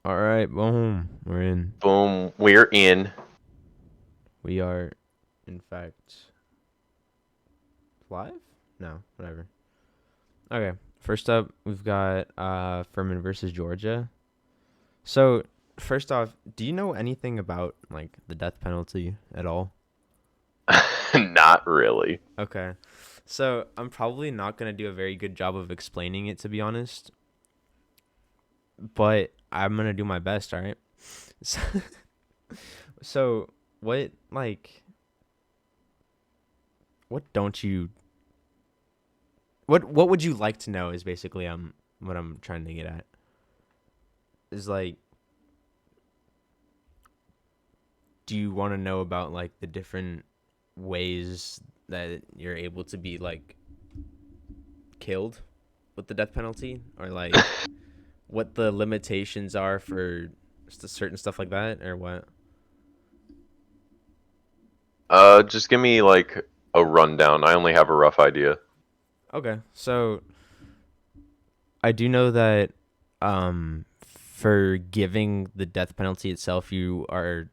All right, boom. We're in. Boom, we're in. We are, in fact, live? No, whatever. Okay. First up, we've got Furman versus Georgia. So, first off, do you know anything about like the death penalty at all? Not really. Okay. So, I'm probably not going to do a very good job of explaining it to be honest, but I'm going to do my best, all right? So, so what like what don't you what would you like to know is basically what I'm trying to get at. Is like, do you want to know about like the different ways that you're able to be like killed with the death penalty, or like what the limitations are for certain stuff like that, or what? Just give me like a rundown. I only have a rough idea. Okay, so I do know that for giving the death penalty itself, you are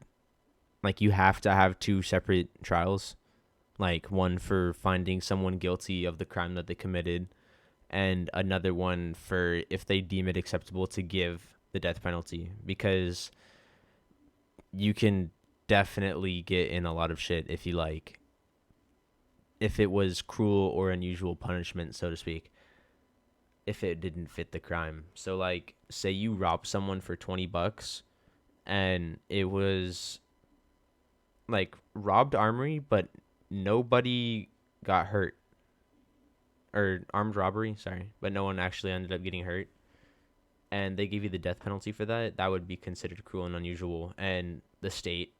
like you have to have two separate trials, like one for finding someone guilty of the crime that they committed, and another one for if they deem it acceptable to give the death penalty, because you can definitely get in a lot of shit if you like if it was cruel or unusual punishment, so to speak, if it didn't fit the crime. So like say you rob someone for 20 bucks and it was like robbed armory but nobody got hurt, or armed robbery, sorry, but no one actually ended up getting hurt, and they give you the death penalty for that, that would be considered cruel and unusual, and the state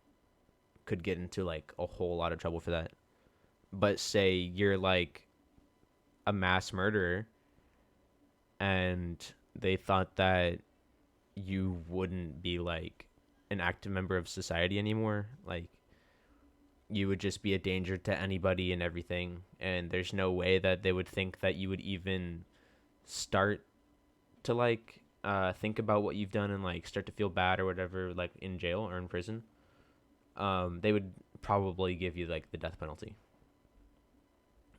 could get into like a whole lot of trouble for that. But say you're like a mass murderer and they thought that you wouldn't be like an active member of society anymore, like you would just be a danger to anybody and everything, and there's no way that they would think that you would even start to like think about what you've done and like start to feel bad or whatever, like in jail or in prison, they would probably give you like the death penalty,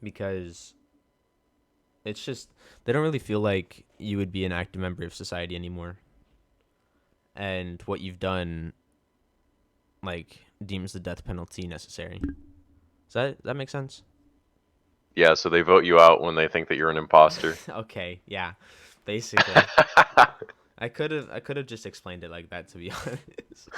because it's just they don't really feel like you would be an active member of society anymore, and what you've done like deems the death penalty necessary. Does that make sense? Yeah, so they vote you out when they think that you're an imposter. Okay, yeah, basically. I could have just explained it like that, to be honest.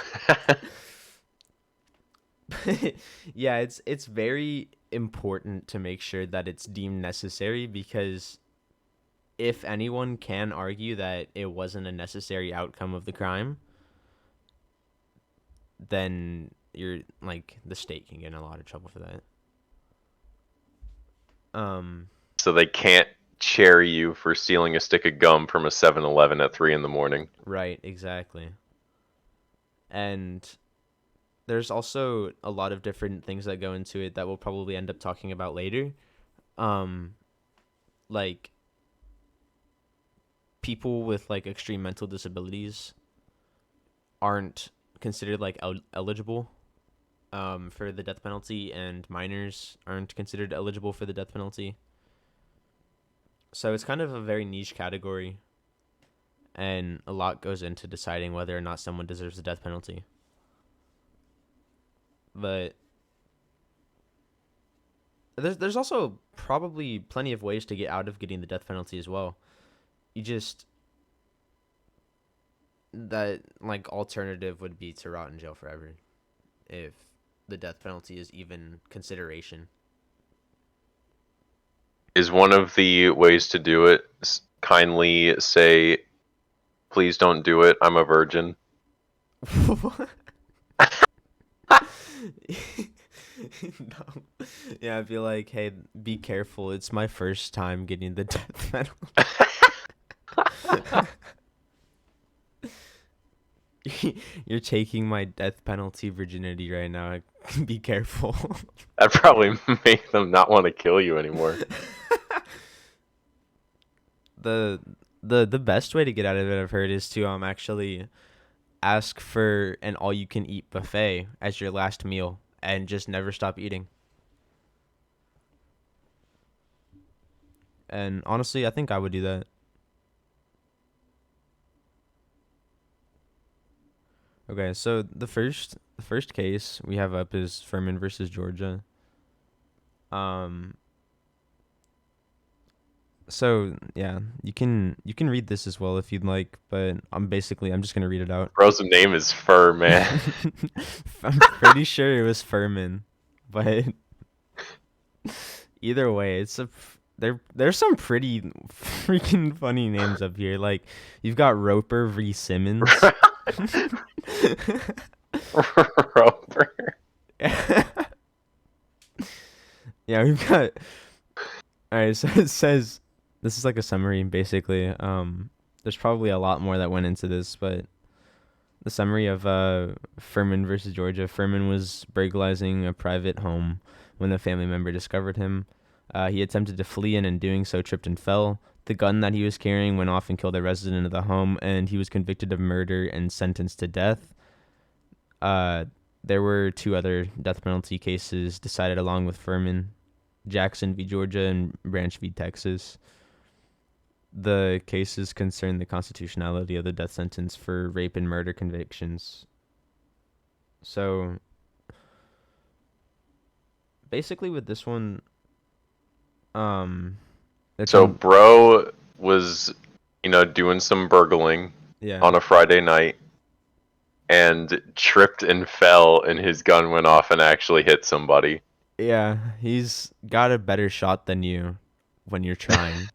Yeah, it's very important to make sure that it's deemed necessary, because if anyone can argue that it wasn't a necessary outcome of the crime, then you're like the state can get in a lot of trouble for that. Um, So they can't cherry you for stealing a stick of gum from a 7-Eleven at 3 in the morning. right, exactly. And there's also a lot of different things that go into it that we'll probably end up talking about later. Um, like people with like extreme mental disabilities aren't considered like eligible for the death penalty, and minors aren't considered eligible for the death penalty. So it's kind of a very niche category, and a lot goes into deciding whether or not someone deserves the death penalty. But there's also probably plenty of ways to get out of getting the death penalty as well. You just that like alternative would be to rot in jail forever if the death penalty is even consideration. Is one of the ways to do it kindly say, please don't do it, I'm a virgin? No. Yeah, I'd be like, hey, be careful. It's my first time getting the death penalty. You're taking my death penalty virginity right now. Be careful. That'd probably make them not want to kill you anymore. the the best way to get out of it, I've heard, is to actually ask for an all-you-can-eat buffet as your last meal and just never stop eating. And honestly, I think I would do that. Okay, so the first case we have up is Furman versus Georgia. Um, so yeah, you can read this as well if you'd like, but I'm just gonna read it out. Bro's name is Fur, man. I'm pretty sure it was Furman, but either way, there's some pretty freaking funny names up here. Like you've got Roper v. Simmons. Roper. Yeah, we've got. All right, so it says this is like a summary basically. There's probably a lot more that went into this, but the summary of Furman versus Georgia. Furman was burglarizing a private home when a family member discovered him. He attempted to flee and in doing so tripped and fell. The gun that he was carrying went off and killed a resident of the home, and he was convicted of murder and sentenced to death. There were two other death penalty cases decided along with Furman: Jackson v. Georgia and Branch v. Texas. The cases concern the constitutionality of the death sentence for rape and murder convictions. So basically, with this one, it's So on. Bro was, doing some burgling Yeah, on a Friday night and tripped and fell, and his gun went off and actually hit somebody. yeah, he's got a better shot than you when you're trying.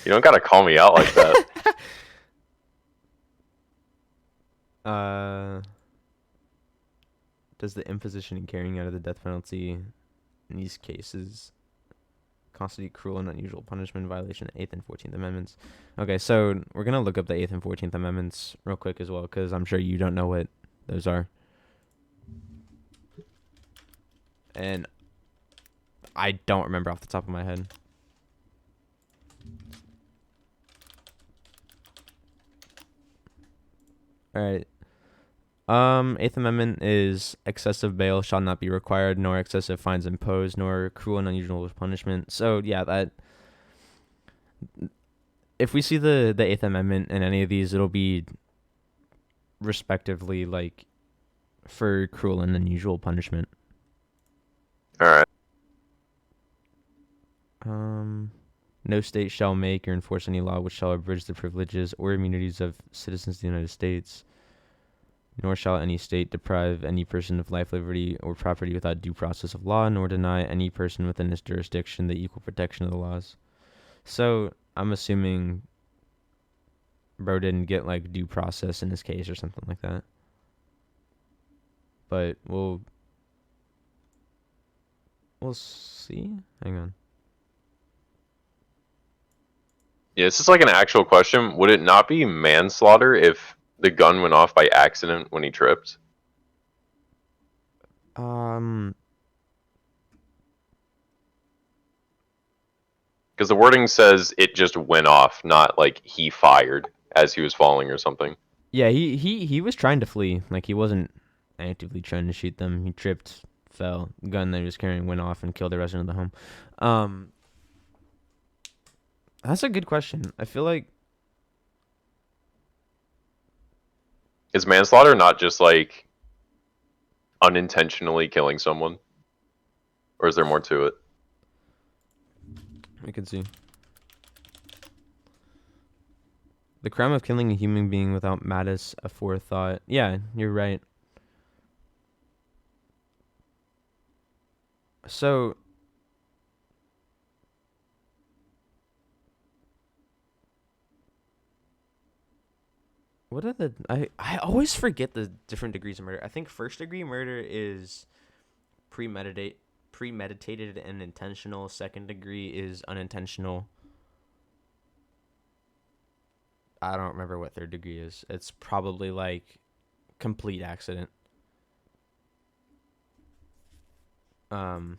You don't gotta call me out like that. uh, does the imposition and carrying out of the death penalty in these cases constitute cruel and unusual punishment in violation of 8th and 14th Amendments? Okay, so we're going to look up the 8th and 14th Amendments real quick as well, because I'm sure you don't know what those are. And I don't remember off the top of my head. All right. 8th Amendment is excessive bail shall not be required, nor excessive fines imposed, nor cruel and unusual punishment. So yeah, that if we see the 8th Amendment in any of these, it'll be respectively like for cruel and unusual punishment. All right. No state shall make or enforce any law which shall abridge the privileges or immunities of citizens of the United States, nor shall any state deprive any person of life, liberty, or property without due process of law, nor deny any person within its jurisdiction the equal protection of the laws. So I'm assuming bro didn't get like due process in his case or something like that. But we'll see. Hang on. Yeah, this is like an actual question. Would it not be manslaughter if the gun went off by accident when he tripped? Because the wording says it just went off, not like he fired as he was falling or something. Yeah, he was trying to flee. Like he wasn't actively trying to shoot them. He tripped, fell, gun that he was carrying went off and killed the resident of the home. That's a good question. I feel like Is manslaughter not just like unintentionally killing someone? Or is there more to it? we can see. The crime of killing a human being without malice aforethought. Yeah, you're right. So what are the I always forget the different degrees of murder. I think first degree murder is premeditated and intentional. Second degree is unintentional. I don't remember what third degree is. It's probably like complete accident. Um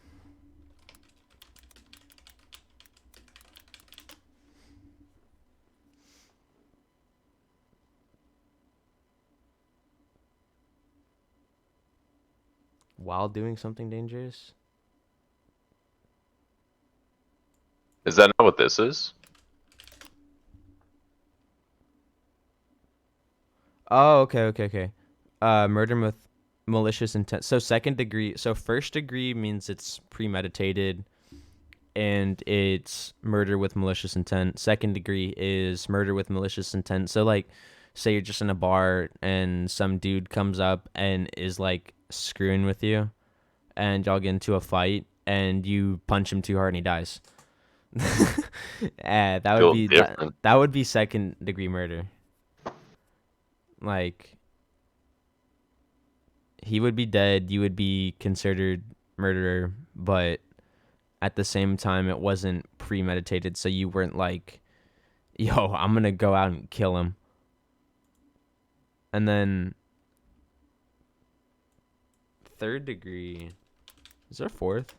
while doing something dangerous. Is that not what this is? Oh, okay. Murder with malicious intent. So second degree. So first degree means it's premeditated, and it's murder with malicious intent. Second degree is murder with malicious intent. So like, say you're just in a bar and some dude comes up and is like screwing with you, and y'all get into a fight, and you punch him too hard and he dies. That would Feel be different. that would be second degree murder. Like he would be dead, you would be considered murderer, but at the same time it wasn't premeditated, so you weren't like, yo, I'm gonna go out and kill him. And then third degree, is there a fourth?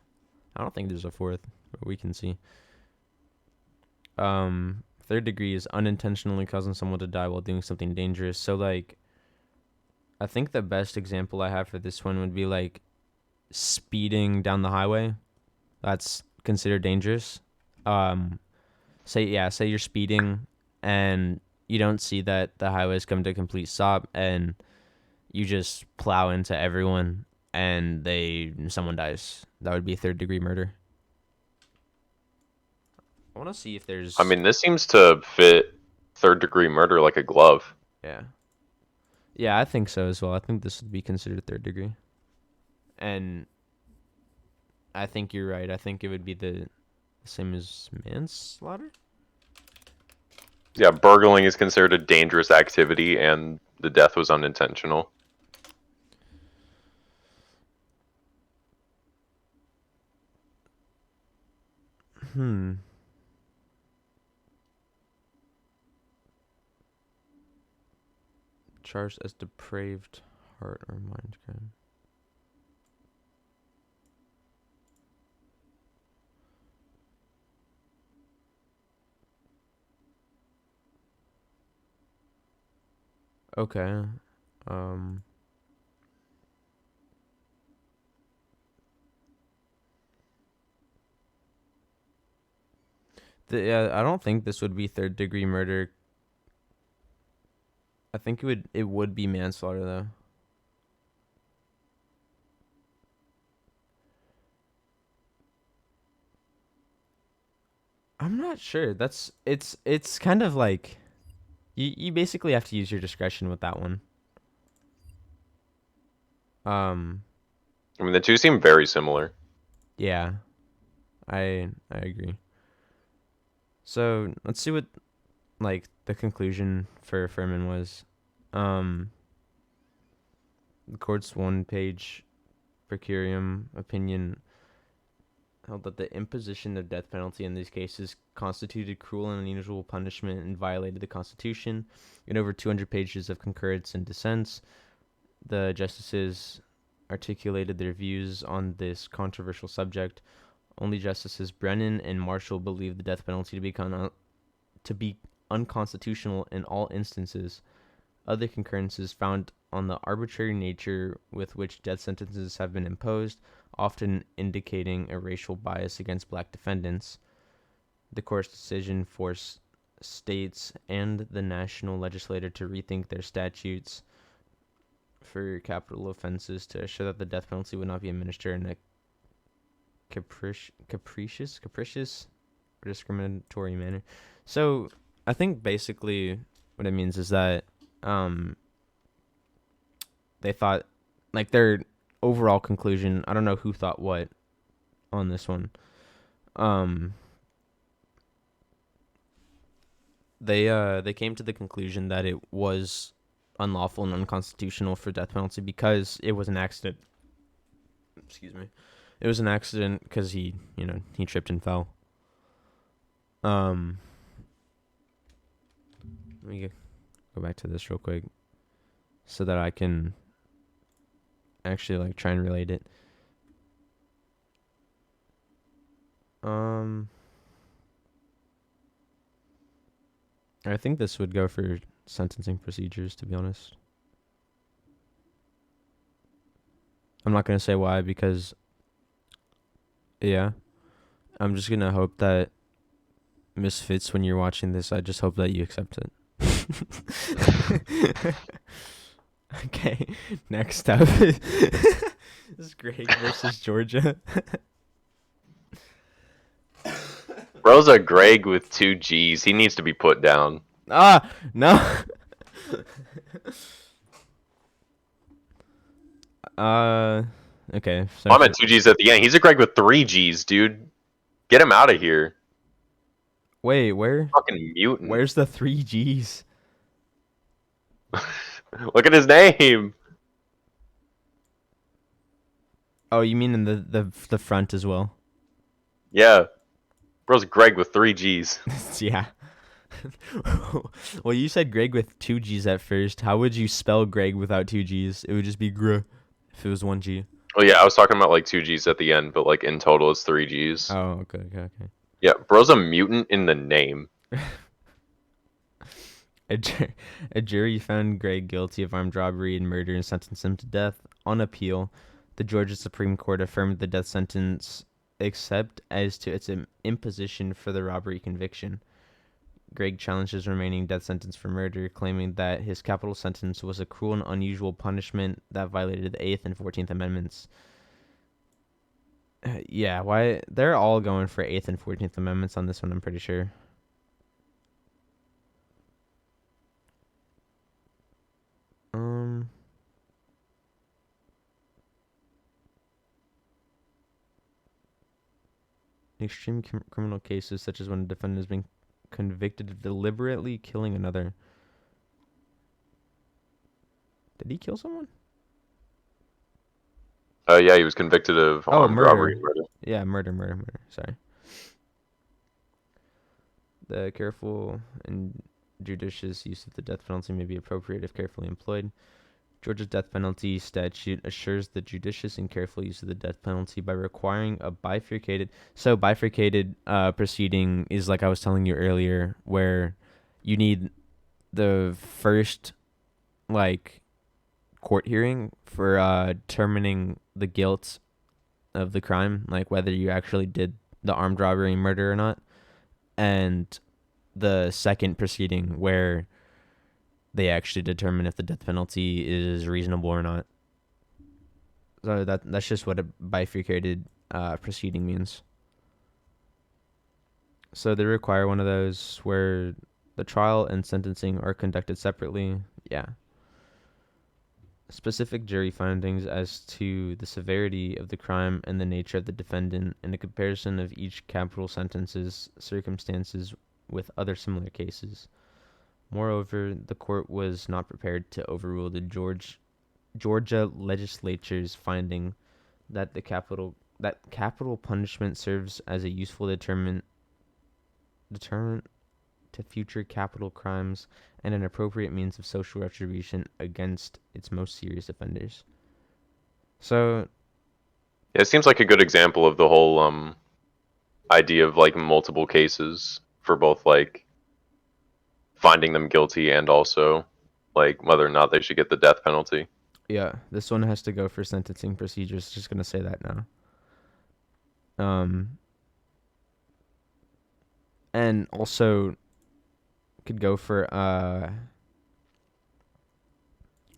I don't think there's a fourth, but we can see. Third degree is unintentionally causing someone to die while doing something dangerous. So like, I think the best example I have for this one would be like speeding down the highway. That's considered dangerous. Um, say you're speeding and you don't see that the highway's come to a complete stop, and you just plow into everyone and someone dies. That would be third degree murder. I want to see if I there's mean, this seems to fit third degree murder like a glove. yeah. Yeah, I think so as well. I think this would be considered third degree. And I think you're right. I think it would be the same as manslaughter. Yeah, burgling is considered a dangerous activity and the death was unintentional. Hmm. Charged as depraved heart or mind crime. Okay. Um. Yeah, I don't think this would be third degree murder. I think it would be manslaughter though. I'm not sure. It's kind of like you basically have to use your discretion with that one. Um. I mean, the two seem very similar. Yeah. I agree. So let's see what like the conclusion for Furman was. Um, the court's one-page per curiam opinion held that the imposition of death penalty in these cases constituted cruel and unusual punishment and violated the Constitution. In over 200 pages of concurrence and dissents, the justices articulated their views on this controversial subject. Only Justices Brennan and Marshall believed the death penalty to be unconstitutional in all instances. Other concurrences found on the arbitrary nature with which death sentences have been imposed, often indicating a racial bias against black defendants. The court's decision forced states and the national legislature to rethink their statutes for capital offenses to assure that the death penalty would not be administered in a capricious, or discriminatory manner. So I think basically what it means is that they thought, like, their overall conclusion, I don't know who thought what on this one. They came to the conclusion that it was unlawful and unconstitutional for death penalty because it was an accident. Excuse me. It was an accident because he tripped and fell. Let me go back to this real quick so that I can actually like try and relate it. I think this would go for sentencing procedures, to be honest. I'm not gonna say why because yeah, I'm just gonna hope that Misfits, when you're watching this, I just hope that you accept it. Okay, next up. This is Greg versus Georgia. Bro's a Greg with 2 G's. He needs to be put down. Ah, no. uh, okay. So I'm at 2 G's at the end. He's a Greg with 3 G's, dude. Get him out of here. wait, where? Fucking mutant. Where's the 3 G's? Look at his name. Oh, you mean in the front as well? Yeah. Bro's Greg with 3 G's. Yeah. Well, you said Greg with 2 G's at first. How would you spell Greg without 2 G's? It would just be Gr if it was 1 G. Oh yeah, I was talking about like 2 G's at the end, but like in total it's 3 G's. Oh, okay. Yeah, bro's a mutant in the name. A jury found Greg guilty of armed robbery and murder and sentenced him to death. On appeal, the Georgia Supreme Court affirmed the death sentence except as to its imposition for the robbery conviction. Greg challenged his remaining death sentence for murder, claiming that his capital sentence was a cruel and unusual punishment that violated the 8th and 14th Amendments. Yeah, why? They're all going for 8th and 14th Amendments on this one, I'm pretty sure. Extreme criminal cases, such as when a defendant has been convicted of deliberately killing another. Did he kill someone? Yeah, he was convicted of armed robbery and murder. Yeah, murder. Sorry. The careful and judicious use of the death penalty may be appropriate if carefully employed. Georgia's death penalty statute assures the judicious and careful use of the death penalty by requiring a bifurcated proceeding is like I was telling you earlier, where you need the first like court hearing for determining the guilt of the crime, like whether you actually did the armed robbery and murder or not, and the second proceeding where they actually determine if the death penalty is reasonable or not. So that's just what a bifurcated proceeding means. So they require one of those where the trial and sentencing are conducted separately. Yeah. Specific jury findings as to the severity of the crime and the nature of the defendant, and a comparison of each capital sentence's circumstances with other similar cases. Moreover, the court was not prepared to overrule the Georgia legislature's finding that capital punishment serves as a useful deterrent to future capital crimes and an appropriate means of social retribution against its most serious offenders. So, yeah, it seems like a good example of the whole idea of like multiple cases for both like finding them guilty and also like whether or not they should get the death penalty. yeah, this one has to go for sentencing procedures. Just gonna say that now. And also could go for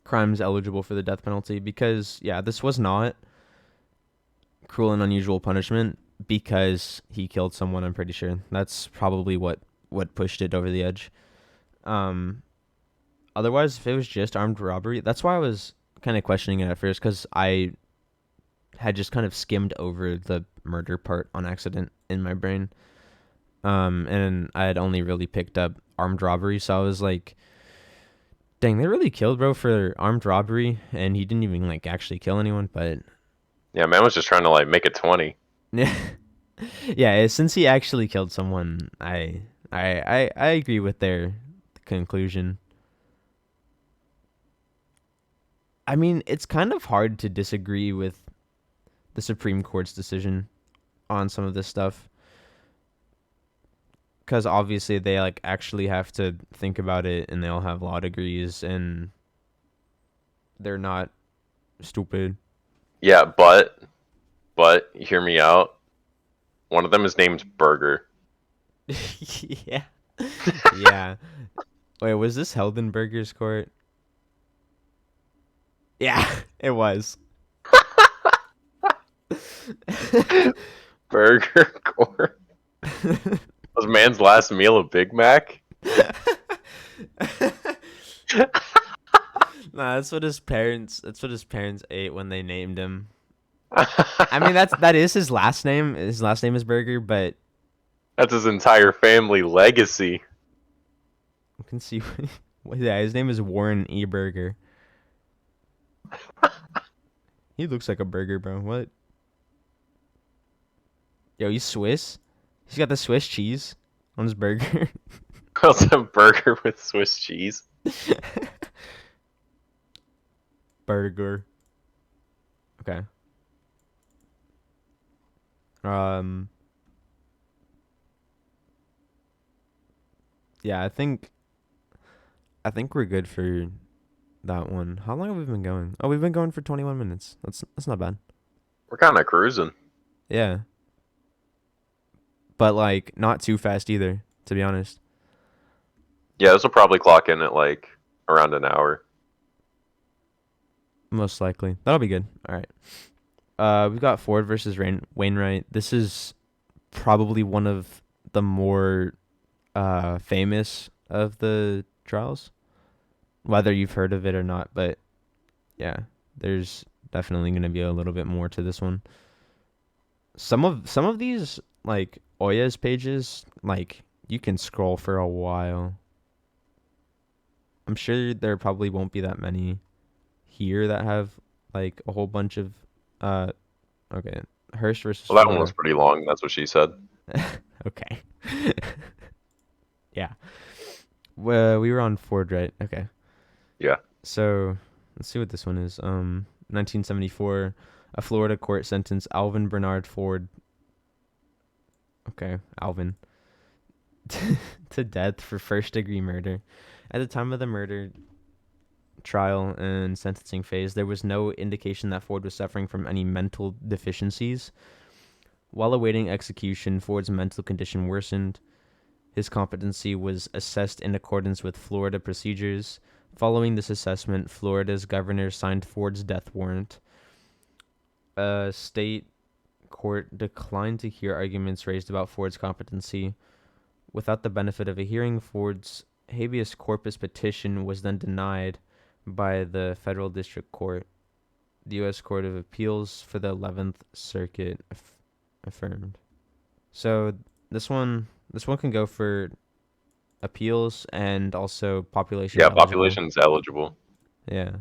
crimes eligible for the death penalty because this was not cruel and unusual punishment because he killed someone. I'm pretty sure that's probably what pushed it over the edge. Otherwise, if it was just armed robbery, that's why I was kind of questioning it at first, because I had just kind of skimmed over the murder part on accident in my brain. And I had only really picked up armed robbery, so I was like, dang, they really killed bro for armed robbery, and he didn't even like actually kill anyone, but yeah, man was just trying to like make it 20. Yeah, since he actually killed someone, I agree with their conclusion. I mean, it's kind of hard to disagree with the Supreme Court's decision on some of this stuff, because obviously they like actually have to think about it, and they all have law degrees, and they're not stupid. Yeah, but hear me out. One of them is named Burger. Yeah. Yeah. Wait, was this held in Burger's court? Yeah, it was. Burger Court. Was man's last meal a Big Mac? Nah, that's what his parents. That's what his parents ate when they named him. I mean, that is his last name. His last name is Burger, but That's his entire family legacy. you can see. Yeah, his name is Warren E. Burger. He looks like a burger, bro. What? Yo, he's Swiss. He's got the Swiss cheese on his burger. Also, a burger with Swiss cheese. Burger. Okay. Um. Yeah, I think we're good for that one. How long have we been going? Oh, we've been going for 21 minutes. That's not bad. We're kind of cruising. Yeah. But like not too fast either, to be honest. Yeah, this will probably clock in at like around an hour. Most likely. That'll be good. All right. We've got Ford versus Wainwright. This is probably one of the more famous of the trials, whether you've heard of it or not. But yeah, there's definitely going to be a little bit more to this one. Some of these like Oya's pages, like you can scroll for a while. I'm sure there probably won't be that many here that have like a whole bunch of uh okay, Hearst versus Well, that one was Florida. pretty long. That's what she said. Okay. Yeah. Well, we were on Ford, right? Okay. Yeah. So let's see what this one is. 1974, a Florida court sentenced Alvin Bernard Ford. Okay, Alvin to death for first-degree murder. At the time of the murder trial and sentencing phase, there was no indication that Ford was suffering from any mental deficiencies. While awaiting execution, Ford's mental condition worsened. His competency was assessed in accordance with Florida procedures. Following this assessment, Florida's governor signed Ford's death warrant. A state court declined to hear arguments raised about Ford's competency. Without the benefit of a hearing, Ford's habeas corpus petition was then denied by the federal district court. The U.S. Court of Appeals for the 11th Circuit affirmed. So this one can go for appeals and also population Yeah, eligible. population's eligible. Yeah.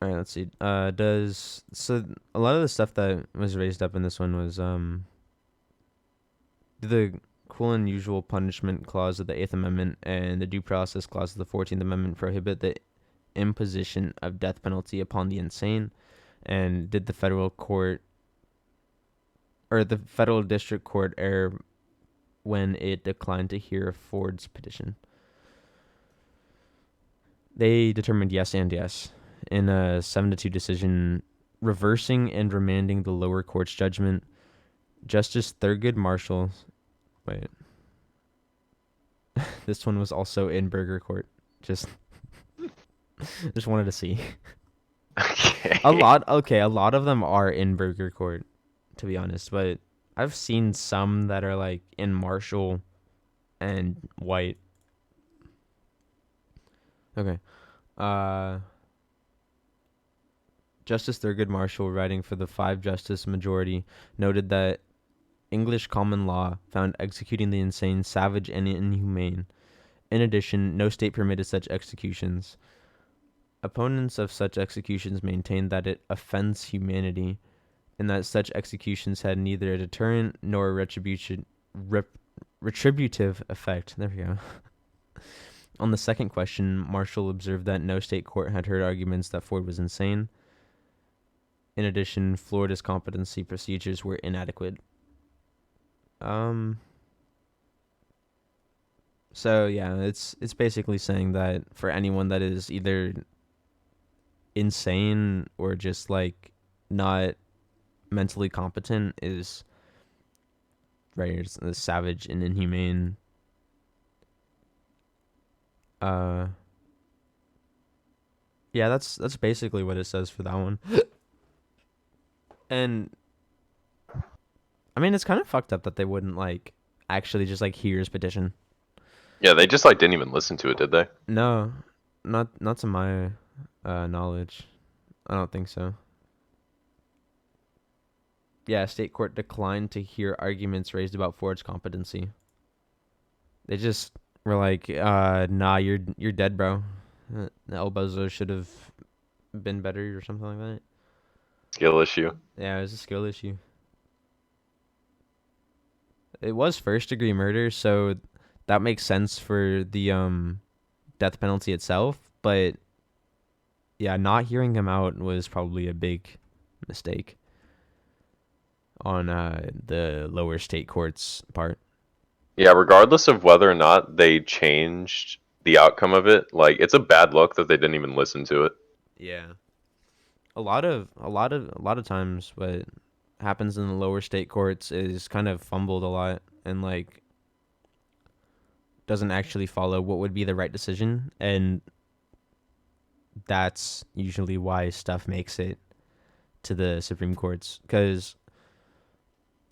All right, let's see. Does so a lot of the stuff that was raised up in this one was the cruel and unusual punishment clause of the Eighth Amendment and the due process clause of the 14th Amendment prohibit the imposition of death penalty upon the insane, and did the federal court or the federal district court err when it declined to hear Ford's petition? They determined yes and yes in a 7-2 decision, reversing and remanding the lower court's judgment. Justice Thurgood Marshall, wait, this one was also in Burger Court. Just wanted to see. A Okay. lot, okay, a lot of them are in Burger Court, to be honest, but I've seen some that are like in Marshall and White. Okay. Uh Justice Thurgood Marshall, writing for the 5-justice majority, noted that English common law found executing the insane savage and inhumane. In addition, no state permitted such executions. Opponents of such executions maintained that it offends humanity, and that such executions had neither a deterrent nor a retributive effect. There we go. On the second question, Marshall observed that no state court had heard arguments that Ford was insane. In addition, Florida's competency procedures were inadequate. So yeah, it's basically saying that for anyone that is either insane or just like not mentally competent is right. It's savage and inhumane. Uh, yeah, that's basically what it says for that one. And I mean, it's kind of fucked up that they wouldn't like actually just like hear his petition. Yeah, they just like didn't even listen to it, did they? No, not to my knowledge. I don't think so. Yeah, state court declined to hear arguments raised about Ford's competency. They just were like, nah, you're dead, bro. El Bozo should have been better or something like that. Skill issue. Yeah, it was a skill issue. It was first degree murder, so that makes sense for the death penalty itself, but yeah, not hearing him out was probably a big mistake on the lower state court's part. Yeah, regardless of whether or not they changed the outcome of it, like it's a bad look that they didn't even listen to it. Yeah. A lot of times what happens in the lower state courts is kind of fumbled a lot and like doesn't actually follow what would be the right decision, and that's usually why stuff makes it to the Supreme Courts, because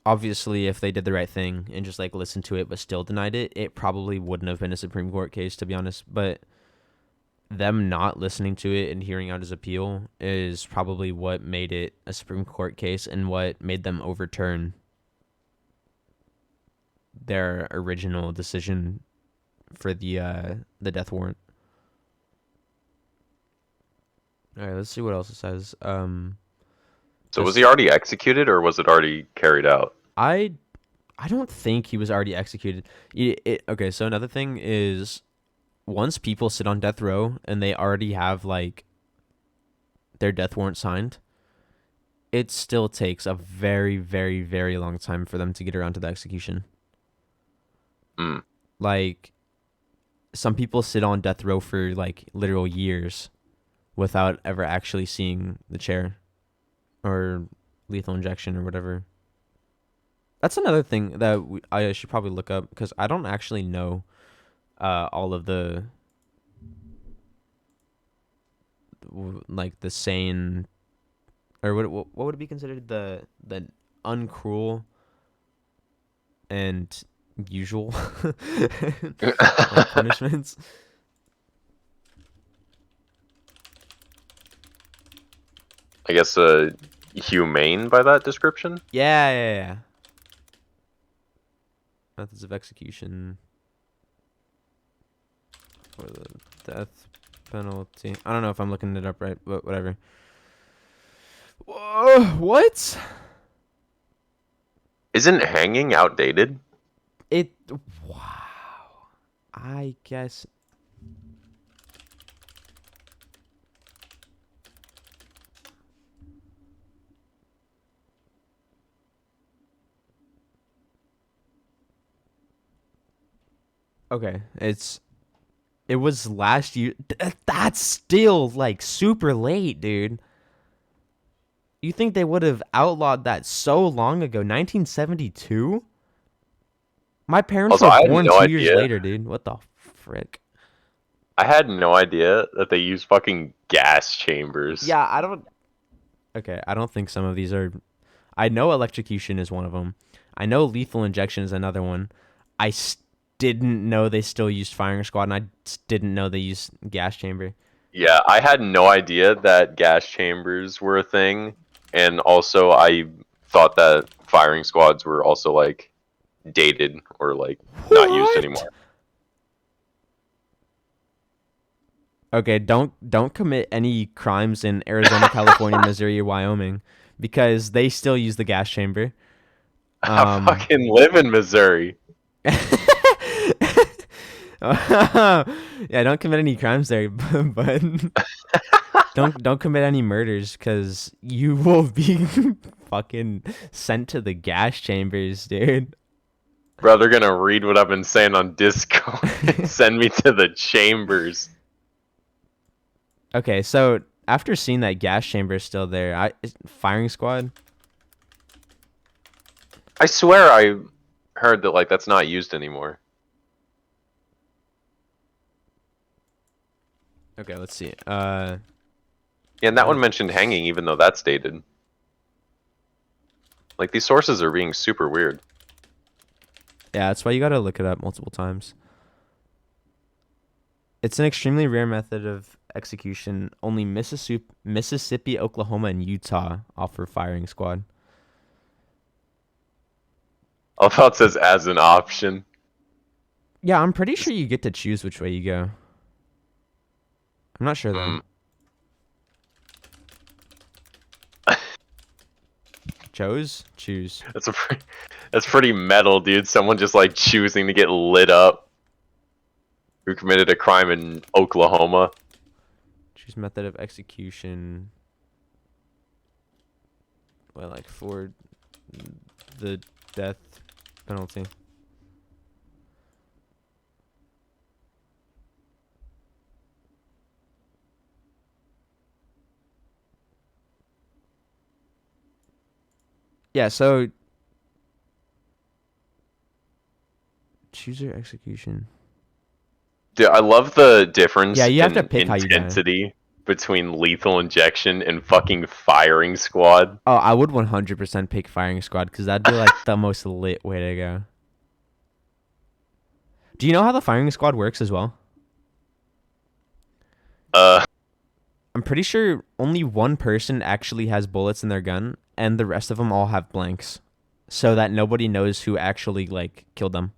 obviously if they did the right thing and just like listened to it but still denied it, it probably wouldn't have been a Supreme Court case, to be honest. But them not listening to it and hearing out his appeal is probably what made it a Supreme Court case and what made them overturn their original decision for the death warrant. All right, let's see what else it says. So was he already executed or was it already carried out? I don't think he was already executed. Okay, so another thing is, once people sit on death row and they already have like their death warrant signed, it still takes a very, very, very long time for them to get around to the execution. Mm. Like, some people sit on death row for like literal years without ever actually seeing the chair or lethal injection or whatever. That's another thing that I should probably look up, because I don't actually know all of the like the sane, or what would be considered the uncruel and usual like punishments. I guess humane by that description. Yeah. Methods of execution for the death penalty. I don't know if I'm looking it up right, but whatever. What? Isn't hanging outdated? Wow. I guess. Okay, it was last year. That's still like super late, dude. You think they would have outlawed that so long ago? 1972? My parents Also, were I had born no 2 years idea. later, dude. What the frick? I had no idea that they use fucking gas chambers. Yeah, I don't. Okay, I don't think some of these are. I know electrocution is one of them. I know lethal injection is another one. I didn't know they still used firing squad, and I didn't know they used gas chamber. Yeah, I had no idea that gas chambers were a thing, and also I thought that firing squads were also like dated or like not used anymore. Okay, don't commit any crimes in Arizona, California, Missouri, or Wyoming, because they still use the gas chamber. I fucking live in Missouri. Yeah, don't commit any crimes there, but don't commit any murders, because you will be fucking sent to the gas chambers, dude. Bro, they're gonna read what I've been saying on Discord and send me to the chambers. Okay, so After seeing that gas chamber still there, firing squad. I swear I heard that like that's not used anymore. Okay, let's see. Yeah, and that one mentioned hanging, even though that's dated. Like these sources are being super weird. Yeah, that's why you gotta look it up multiple times. It's an extremely rare method of execution. Only Mississippi, Oklahoma, and Utah offer firing squad. I thought it says as an option. Yeah, I'm pretty sure you get to choose which way you go. I'm not sure though. Choose. That's pretty metal, dude. Someone just like choosing to get lit up who committed a crime in Oklahoma. Choose method of execution. Well, like for the death penalty. Yeah, so choose your execution. Dude, I love the difference Yeah, you have to in pick how you die. intensity between lethal injection and fucking firing squad. Oh, I would 100% pick firing squad because that'd be like the most lit way to go. Do you know how the firing squad works as well? I'm pretty sure only one person actually has bullets in their gun, and the rest of them all have blanks, so that nobody knows who actually like killed them.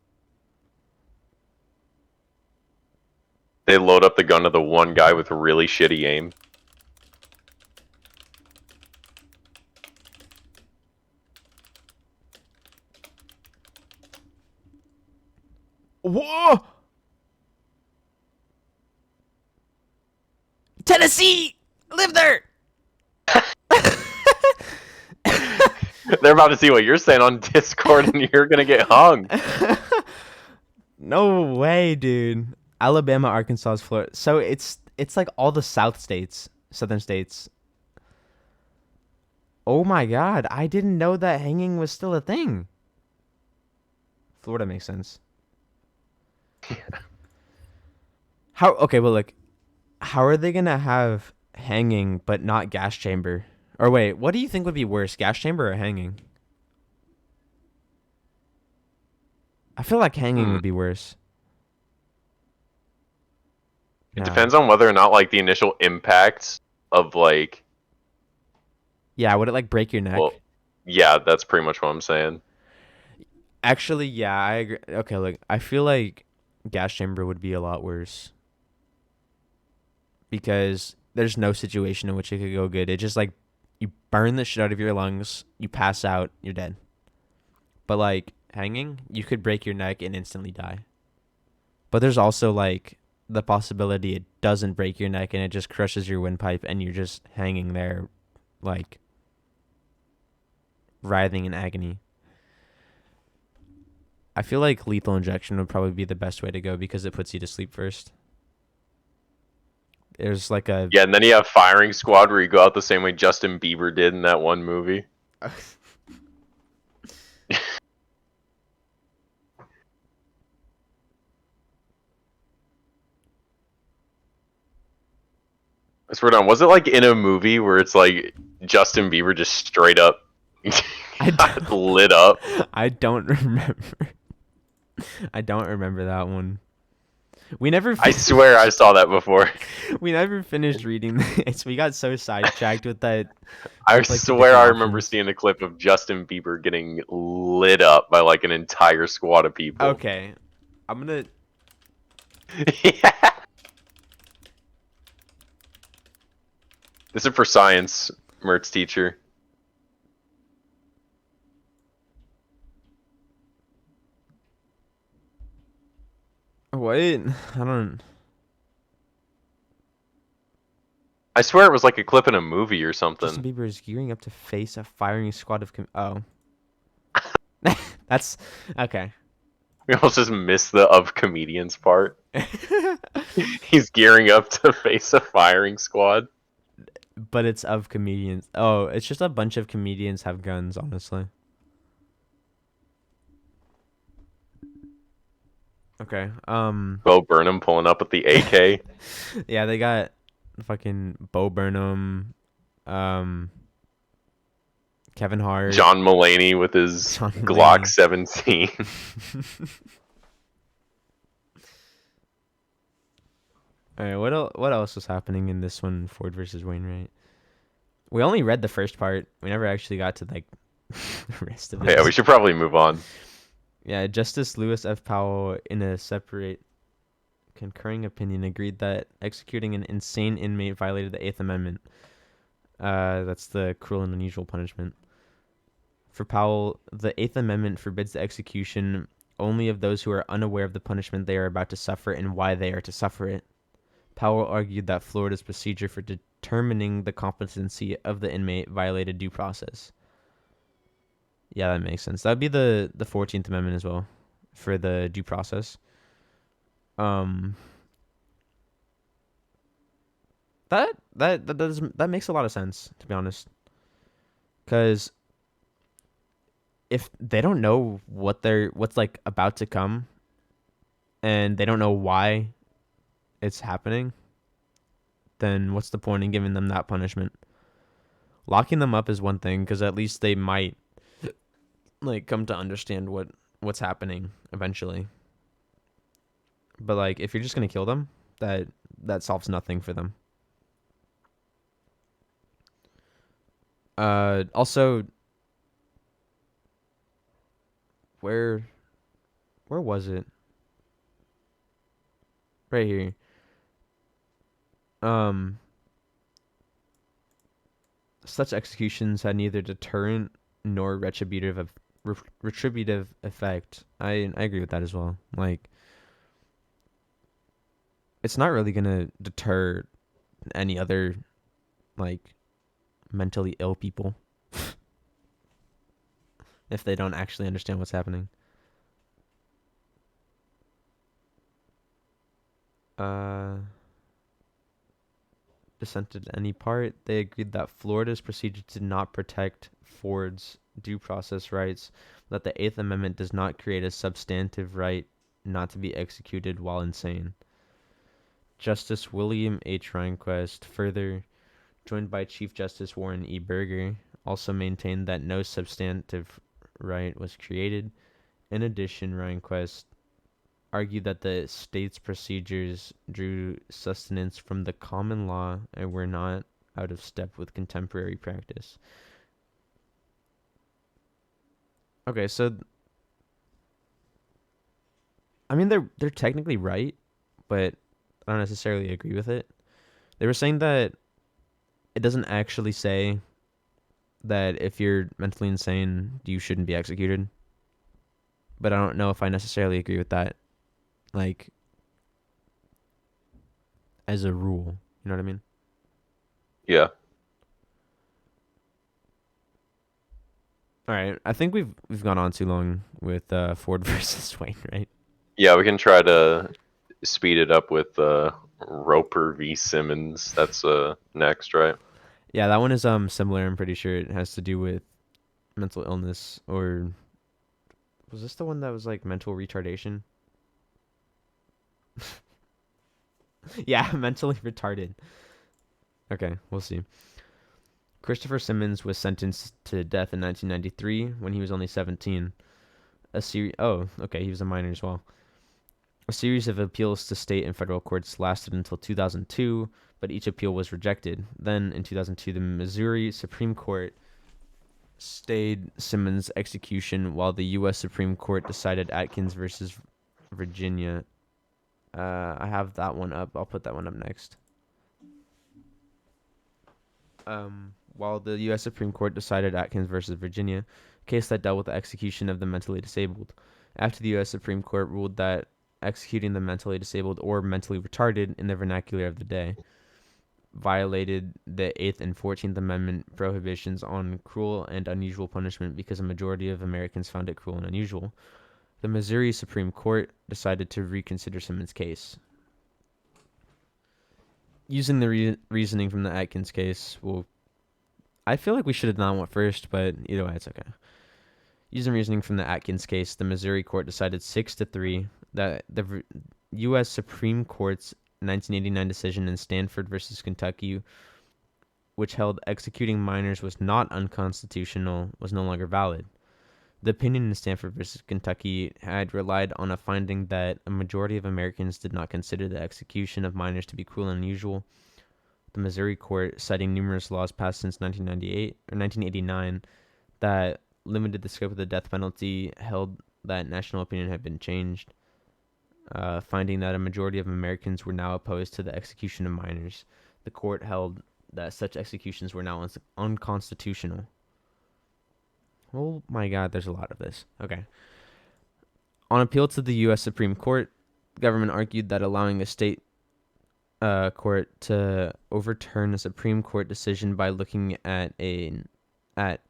They load up the gun to the one guy with really shitty aim. Whoa! Tennessee! Live there! They're about to see what you're saying on Discord and you're gonna get hung. No way, dude. Alabama, Arkansas, Florida. So it's like all the southern states. Oh my god, I didn't know that hanging was still a thing. Florida makes sense. How okay, well look, how are they gonna have hanging but not gas chamber? Or wait, what do you think would be worse, gas chamber or hanging? I feel like hanging would be worse. It depends on whether or not like the initial impact of like. Yeah, would it like break your neck? Well, yeah, that's pretty much what I'm saying. Actually, yeah, I agree. Okay, look, I feel like gas chamber would be a lot worse because there's no situation in which it could go good. It just like you burn the shit out of your lungs, you pass out, you're dead. But like hanging, you could break your neck and instantly die. But there's also like the possibility it doesn't break your neck and it just crushes your windpipe and you're just hanging there like writhing in agony. I feel like lethal injection would probably be the best way to go because it puts you to sleep first. There's like a Yeah, and then you have firing squad where you go out the same way Justin Bieber did in that one movie. I swear down, was it like in a movie where it's like Justin Bieber just straight up got lit up? I don't remember. I don't remember that one. We never. I swear I saw that before. We never finished reading this. We got so sidetracked with that. I with, like, swear I remember options. seeing a clip of Justin Bieber getting lit up by like an entire squad of people. Okay, I'm gonna. Yeah. This is for science, Mert's teacher. What? I don't. I swear it was like a clip in a movie or something. Justin Bieber is gearing up to face a firing squad of. Oh. That's okay. We almost just missed the of comedians part. He's gearing up to face a firing squad. but it's of comedians. Oh, it's just a bunch of comedians have guns, honestly. Okay. Bo Burnham pulling up with the AK. Yeah, they got fucking Bo Burnham, um, Kevin Hart, John Mulaney with his John Glock Mulaney. 17. All right, what else was happening in this one, Ford versus Wainwright? We only read the first part. We never actually got to like the rest of Yeah, it. we should probably move on. Yeah, Justice Lewis F. Powell, in a separate concurring opinion, agreed that executing an insane inmate violated the Eighth Amendment. That's the cruel and unusual punishment. For Powell, the Eighth Amendment forbids the execution only of those who are unaware of the punishment they are about to suffer and why they are to suffer it. Powell argued that Florida's procedure for determining the competency of the inmate violated due process. Yeah, that makes sense. That would be the 14th Amendment as well for the due process. Um, that makes a lot of sense, to be honest, because if they don't know what's like about to come, and they don't know why it's happening, then what's the point in giving them that punishment? Locking them up is one thing because at least they might like come to understand what's happening eventually. But like if you're just gonna kill them, that solves nothing for them. Also, where where was it? Right here. Um, such executions had neither deterrent nor retributive effect. I agree with that as well. Like it's not really gonna deter any other like mentally ill people if they don't actually understand what's happening. Uh, dissented any part. They agreed that Florida's procedure did not protect Ford's due process rights, that the Eighth Amendment does not create a substantive right not to be executed while insane. Justice William H. Rehnquist, further joined by Chief Justice Warren E. Burger, also maintained that no substantive right was created. In addition, Rehnquist argued that the state's procedures drew sustenance from the common law and were not out of step with contemporary practice. Okay, so I mean they're technically right, but I don't necessarily agree with it. They were saying that it doesn't actually say that if you're mentally insane, you shouldn't be executed. But I don't know if I necessarily agree with that, like as a rule. You know what I mean? Yeah. All right. I think we've gone on too long with Ford versus Wayne, right? Yeah, we can try to speed it up with Roper v. Simmons. That's next, right? Yeah, that one is similar. I'm pretty sure it has to do with mental illness, or was this the one that was like mental retardation? Yeah, mentally retarded. Okay, we'll see. Christopher Simmons was sentenced to death in 1993 when he was only 17. Oh, okay, he was a minor as well. A series of appeals to state and federal courts lasted until 2002, but each appeal was rejected. Then, in 2002, the Missouri Supreme Court stayed Simmons' execution while the U.S. Supreme Court decided Atkins versus Virginia. I have that one up. I'll put that one up next. While the U.S. Supreme Court decided Atkins versus Virginia, a case that dealt with the execution of the mentally disabled. After the U.S. Supreme Court ruled that executing the mentally disabled or mentally retarded in the vernacular of the day violated the 8th and 14th Amendment prohibitions on cruel and unusual punishment because a majority of Americans found it cruel and unusual. The Missouri Supreme Court decided to reconsider Simmons' case. using the reasoning from the Atkins case, well, I feel like we should have done one first, but either way, it's okay. Using reasoning from the Atkins case, the Missouri court decided 6-3 that the U.S. Supreme Court's 1989 decision in Stanford versus Kentucky, which held executing minors was not unconstitutional, was no longer valid. The opinion in Stanford versus Kentucky had relied on a finding that a majority of Americans did not consider the execution of minors to be cruel and unusual. The Missouri court, citing numerous laws passed since 1998 or 1989 that limited the scope of the death penalty, held that national opinion had been changed, finding that a majority of Americans were now opposed to the execution of minors. The court held that such executions were now unconstitutional. Oh my God, there's a lot of this. Okay. On appeal to the U.S. Supreme Court, the government argued that allowing a state court to overturn a Supreme Court decision by looking at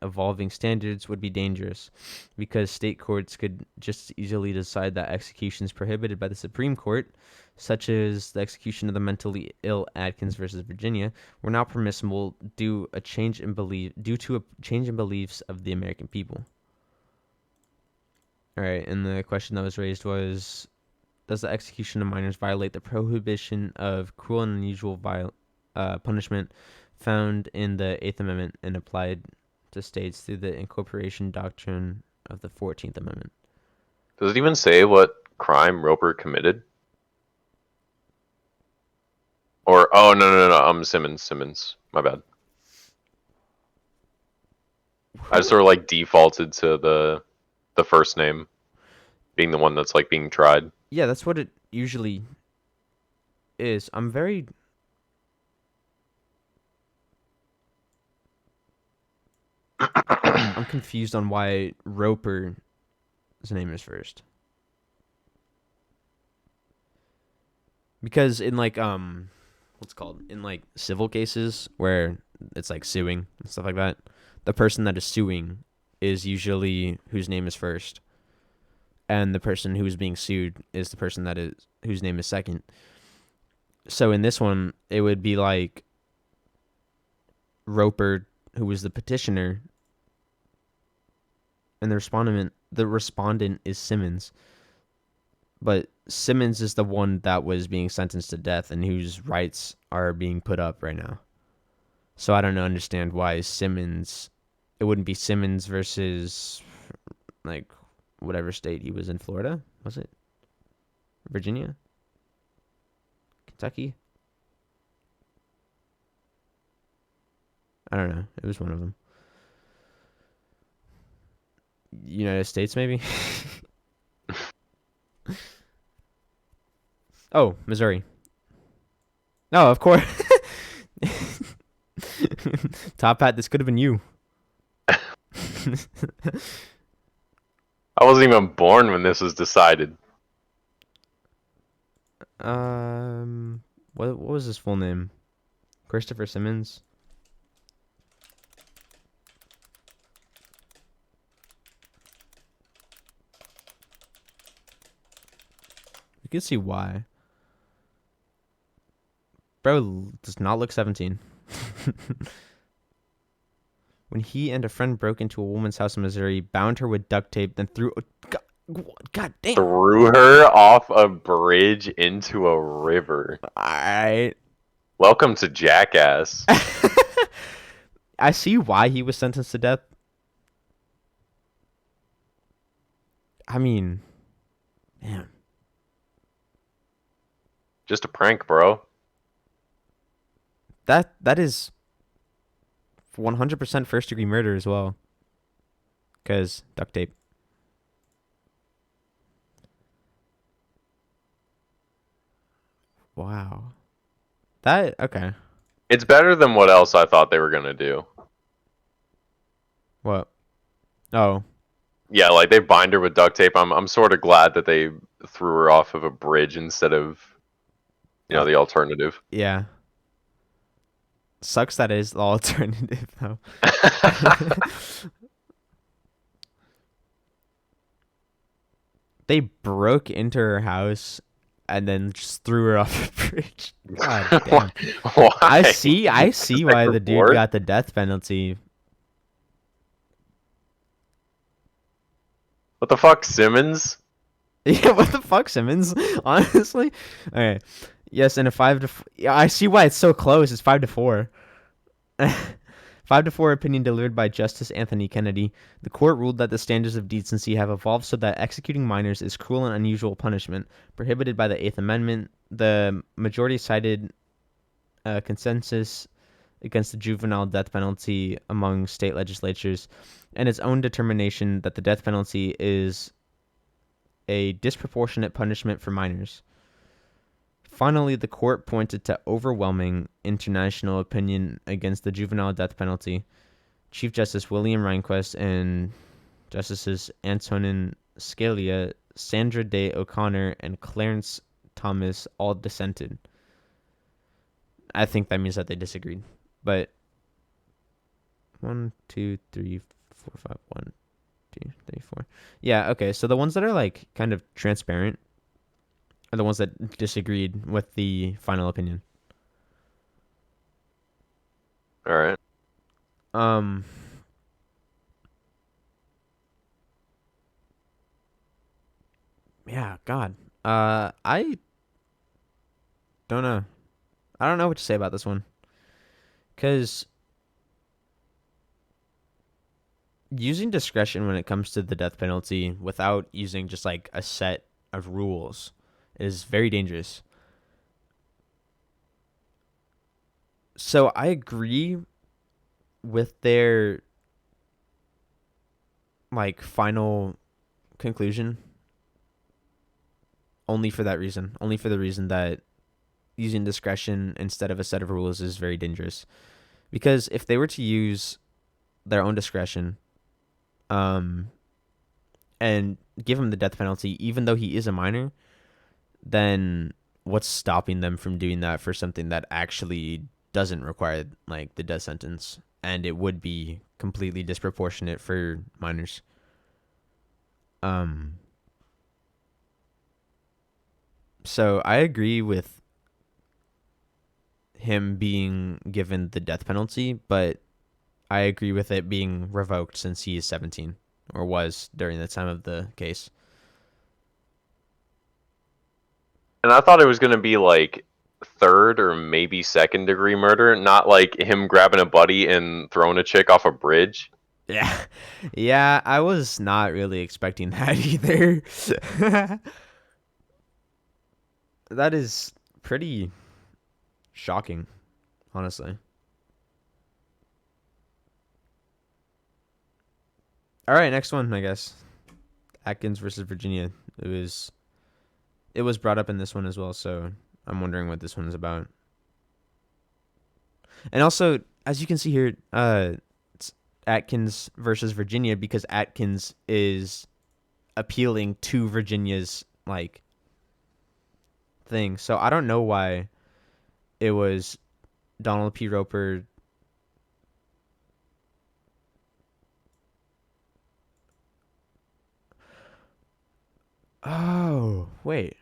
evolving standards would be dangerous, because state courts could just easily decide that executions prohibited by the Supreme Court, such as the execution of the mentally ill Atkins versus Virginia, were now permissible due to a change in beliefs of the American people. All right, and the question that was raised was, does the execution of minors violate the prohibition of cruel and unusual punishment found in the Eighth Amendment and applied to states through the incorporation doctrine of the 14th Amendment? Does it even say what crime Roper committed? Or no, Simmons. My bad. I just sort of like defaulted to the first name being the one that's like being tried. Yeah, that's what it usually is. I'm confused on why Roper's name is first. Because in like in like civil cases where it's like suing and stuff like that, the person that is suing is usually whose name is first, and the person who is being sued is the person whose name is second. So in this one, it would be like Roper, who was the petitioner, and the respondent is Simmons. But Simmons is the one that was being sentenced to death and whose rights are being put up right now. So I don't understand why it wouldn't be Simmons versus like whatever state he was in. Florida, was it? Virginia? Kentucky? I don't know. It was one of them. United States, maybe? Oh, Missouri. No, of course. Tophat, this could have been you. I wasn't even born when this was decided. What was his full name? Christopher Simmons. You can see why. Bro does not look 17. When he and a friend broke into a woman's house in Missouri, bound her with duct tape, then threw... God damn. Threw her off a bridge into a river. Alright. Welcome to Jackass. I see why he was sentenced to death. I mean... Man. Just a prank, bro. That is 100% first degree murder as well. Because duct tape. Wow. Okay. It's better than what else I thought they were gonna do. What? Oh. Yeah, like they bind her with duct tape. I'm sort of glad that they threw her off of a bridge instead of, the alternative. Yeah. Sucks that is the alternative though. They broke into her house and then just threw her off a bridge. God damn. I Why? see. I see Just like why for the dude sport? got the death penalty. What the fuck, Simmons? Yeah, what the fuck, Simmons? Honestly, all right. Yes, and a yeah, I see why it's so close. It's 5-4. 5-4 opinion delivered by Justice Anthony Kennedy. The court ruled that the standards of decency have evolved so that executing minors is cruel and unusual punishment, prohibited by the Eighth Amendment. The majority cited a consensus against the juvenile death penalty among state legislatures and its own determination that the death penalty is a disproportionate punishment for minors. Finally, the court pointed to overwhelming international opinion against the juvenile death penalty. Chief Justice William Rehnquist and Justices Antonin Scalia, Sandra Day O'Connor, and Clarence Thomas all dissented. I think that means that they disagreed. But 1, 2, 3, 4, 5, 1, 2, 3, 4. Yeah, okay. So the ones that are like kind of transparent are the ones that disagreed with the final opinion. All right. Um, yeah, God. I don't know. I don't know what to say about this one. Because using discretion when it comes to the death penalty without using just like a set of rules is very dangerous. So I agree with their like final conclusion only for that reason. Only for the reason that using discretion instead of a set of rules is very dangerous. Because if they were to use their own discretion, um, and give him the death penalty, even though he is a minor, then what's stopping them from doing that for something that actually doesn't require like the death sentence, and it would be completely disproportionate for minors. Um, so I agree with him being given the death penalty, but I agree with it being revoked since he is 17 or was during the time of the case. And I thought it was gonna be like third or maybe second degree murder, not like him grabbing a buddy and throwing a chick off a bridge. Yeah. Yeah, I was not really expecting that either. That is pretty shocking, honestly. All right, next one, I guess. Atkins versus Virginia. It was brought up in this one as well, so I'm wondering what this one is about. And also, as you can see here, it's Atkins versus Virginia because Atkins is appealing to Virginia's like thing. So I don't know why it was Donald P. Roper. Oh, wait.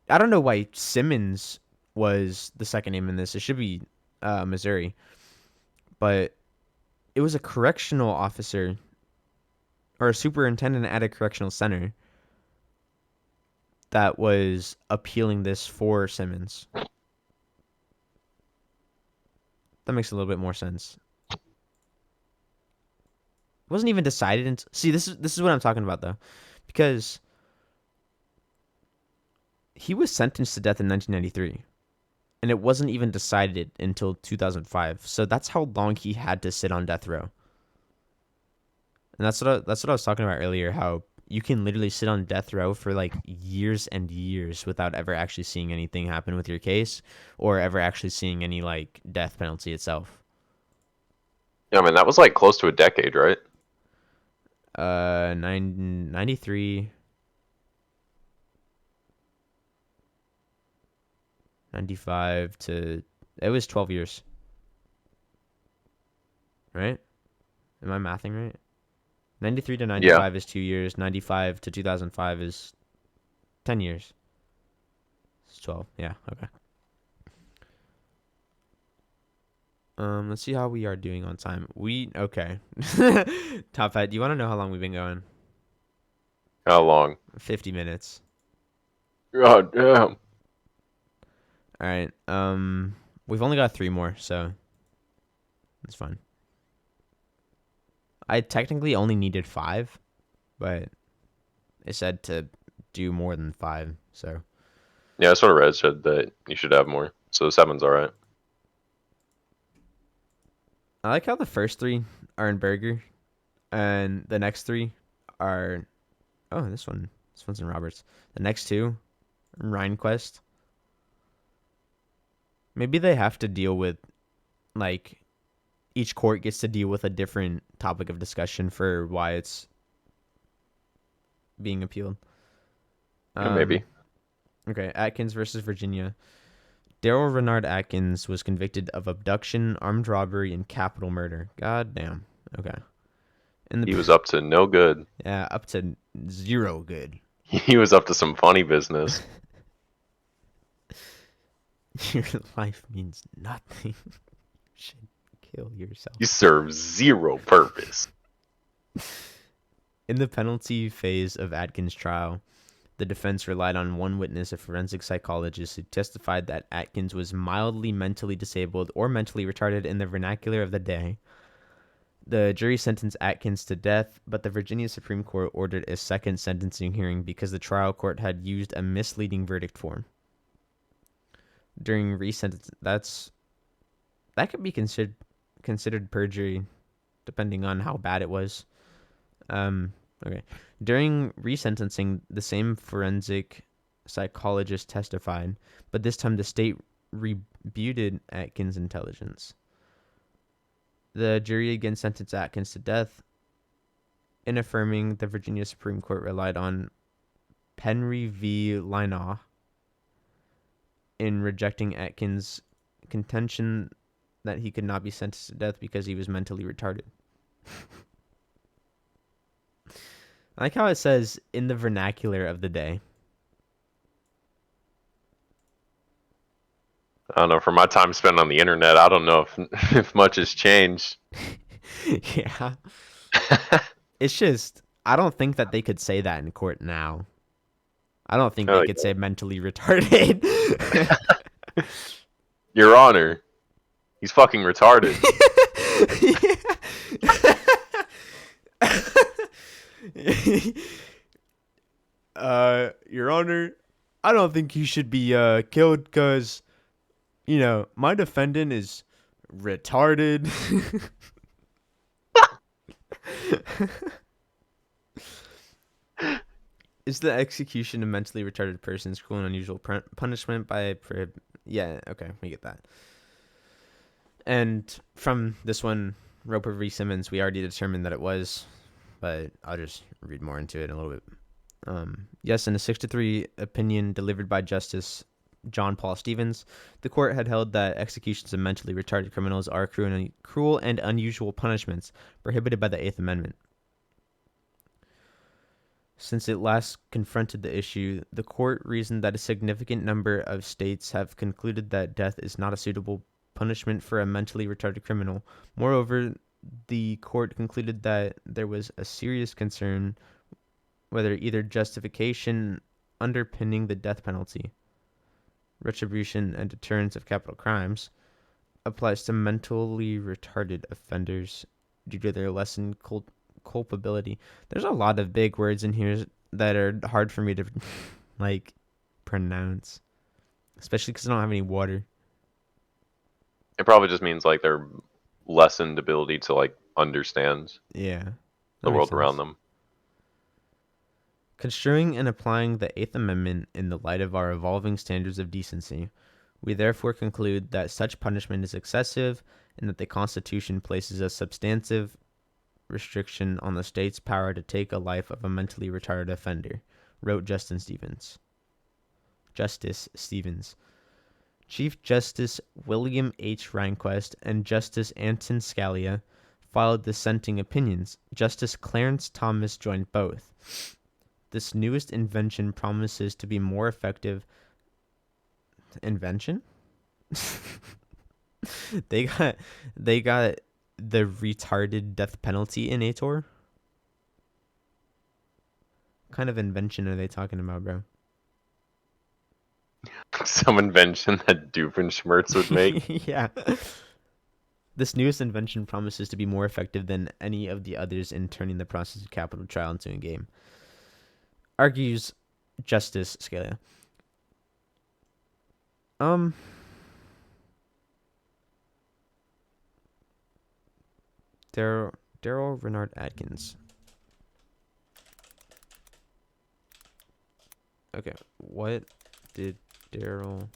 I don't know why Simmons was the second name in this. It should be Missouri. But it was a correctional officer or a superintendent at a correctional center that was appealing this for Simmons. That makes a little bit more sense. It wasn't even decided until, see, this is what I'm talking about though. Because he was sentenced to death in 1993 and it wasn't even decided until 2005. So that's how long he had to sit on death row. And that's what I was talking about earlier, how you can literally sit on death row for like years and years without ever actually seeing anything happen with your case or ever actually seeing any like death penalty itself. Yeah, I mean that was like close to a decade, right? 93, 95 to, it was 12 years, right? Am I mathing right? 93 to Yeah. 95 is 2 years. 95 to 2005 is 10 years. 12. Yeah, okay. Let's see how we are doing on time. Okay. Tophat, do you want to know how long we've been going? How long? 50 minutes. God damn. All right. We've only got 3 more, so that's fine. I technically only needed 5, but it said to do more than 5, so. Yeah, I sort of read said that you should have more. So 7's alright. I like how the first 3 are in Burger, and the next 3 are. Oh, this one's in Roberts. The next 2, Rhinequest. Maybe they have to deal with, like, each court gets to deal with a different topic of discussion for why it's being appealed. Yeah, maybe. Okay, Atkins versus Virginia. Daryl Renard Atkins was convicted of abduction, armed robbery, and capital murder. God damn. Okay. He was up to no good. Yeah, up to 0 good. He was up to some funny business. Your life means nothing. You should kill yourself. You serve 0 purpose. In the penalty phase of Atkins' trial, the defense relied on one witness, a forensic psychologist, who testified that Atkins was mildly mentally disabled or mentally retarded in the vernacular of the day. The jury sentenced Atkins to death, but the Virginia Supreme Court ordered a second sentencing hearing because the trial court had used a misleading verdict form. During resentencing, that could be considered perjury, depending on how bad it was. Okay. During resentencing, the same forensic psychologist testified, but this time the state rebutted Atkins' intelligence. The jury again sentenced Atkins to death. In affirming, the Virginia Supreme Court relied on Penry v. Linaw in rejecting Atkins' contention that he could not be sentenced to death because he was mentally retarded. I like how it says in the vernacular of the day. I don't know. For my time spent on the internet, I don't know if much has changed. Yeah. It's just, I don't think that they could say that in court now. I don't think they could say mentally retarded. Your Honor, he's fucking retarded. Your Honor, I don't think he should be killed because, my defendant is retarded. Is the execution of mentally retarded persons cruel and unusual punishment by yeah, okay, we get that. And from this one, Roper v. Simmons, we already determined that it was, but I'll just read more into it in a little bit. Yes, in a 6-3 opinion delivered by Justice John Paul Stevens, the court had held that executions of mentally retarded criminals are cruel and unusual punishments prohibited by the Eighth Amendment. Since it last confronted the issue, the court reasoned that a significant number of states have concluded that death is not a suitable punishment for a mentally retarded criminal. Moreover, the court concluded that there was a serious concern whether either justification underpinning the death penalty, retribution, and deterrence of capital crimes applies to mentally retarded offenders due to their lessened culpability. There's a lot of big words in here that are hard for me to pronounce, especially because I don't have any water. It probably just means their lessened ability to understand the world around them. Construing and applying the Eighth Amendment in the light of our evolving standards of decency, we therefore conclude that such punishment is excessive and that the Constitution places a substantive restriction on the state's power to take a life of a mentally retarded offender, wrote Justice Stevens. Chief Justice William H. Rehnquist and Justice Anton Scalia filed dissenting opinions. Justice Clarence Thomas joined both. This newest invention promises to be more effective Invention? They got they got the retarded death penalty in Ator. What kind of invention are they talking about, bro? Some invention that Doofenshmirtz would make. Yeah. This newest invention promises to be more effective than any of the others in turning the process of capital trial into a game. Argues Justice Scalia. Um, Daryl Renard Atkins. Okay, what did Daryl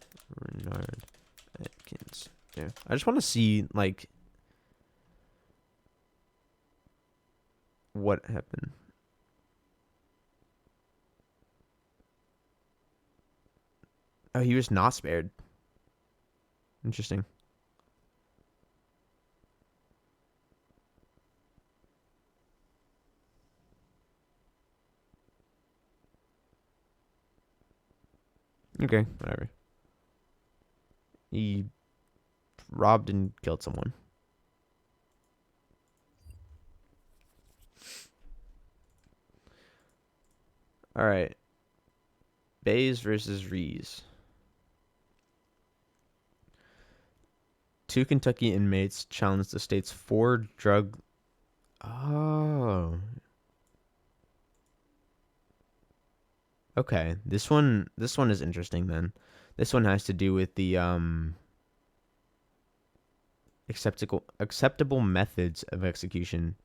Renard Atkins do? I just want to see like what happened. Oh, he was not spared. Interesting. Okay, whatever. He robbed and killed someone. All right. Bays versus Rees. Two Kentucky inmates challenged the state's four drug. Oh. Okay. This one is interesting then. This one has to do with the acceptable methods of execution.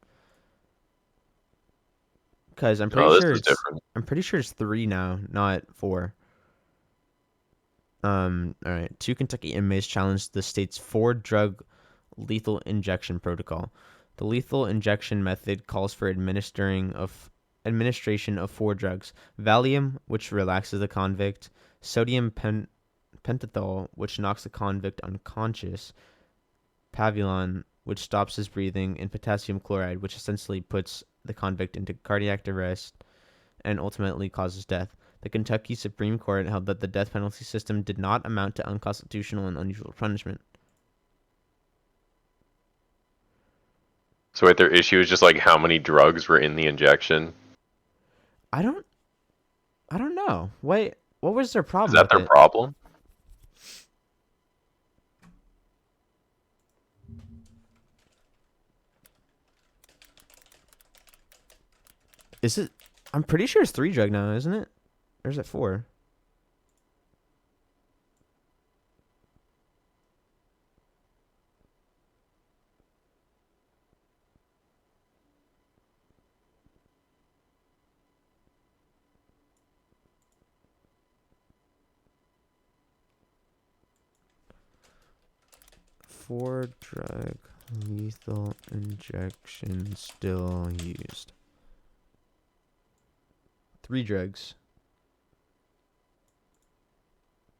Because Oh, this is different. I'm pretty sure it's three now, not four. All right. Two Kentucky inmates challenged the state's four drug lethal injection protocol. The lethal injection method calls for administration of four drugs: Valium, which relaxes the convict; sodium pentothal, which knocks the convict unconscious; Pavulon, which stops his breathing; and potassium chloride, which essentially puts the convict into cardiac arrest and ultimately causes death. The Kentucky Supreme Court held that the death penalty system did not amount to unconstitutional and unusual punishment. So wait, their issue is just like how many drugs were in the injection. I don't I don't know. Wait, what was their Is problem that with their it? problem? Is it I'm pretty sure it's three drug now, isn't it? Or is it four? Four drug lethal injection still used. Three drugs.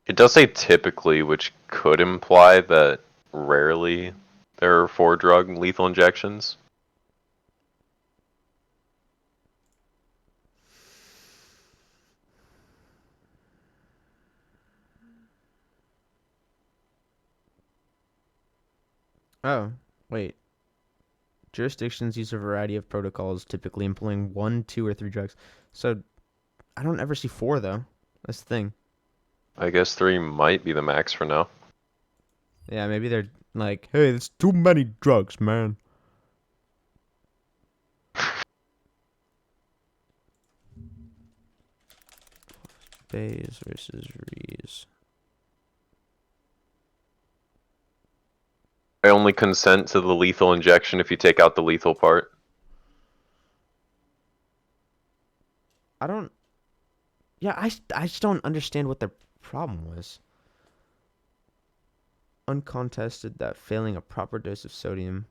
It does say typically, which could imply that rarely there are four drug lethal injections. Oh, wait. Jurisdictions use a variety of protocols, typically employing one, two, or three drugs. So I don't ever see four though. That's the thing. I guess three might be the max for now. Yeah, maybe they're like, hey, that's too many drugs, man. Bays versus Rees. I only consent to the lethal injection if you take out the lethal part. I don't. Yeah, I just don't understand what their problem was. Uncontested that failing a proper dose of sodium.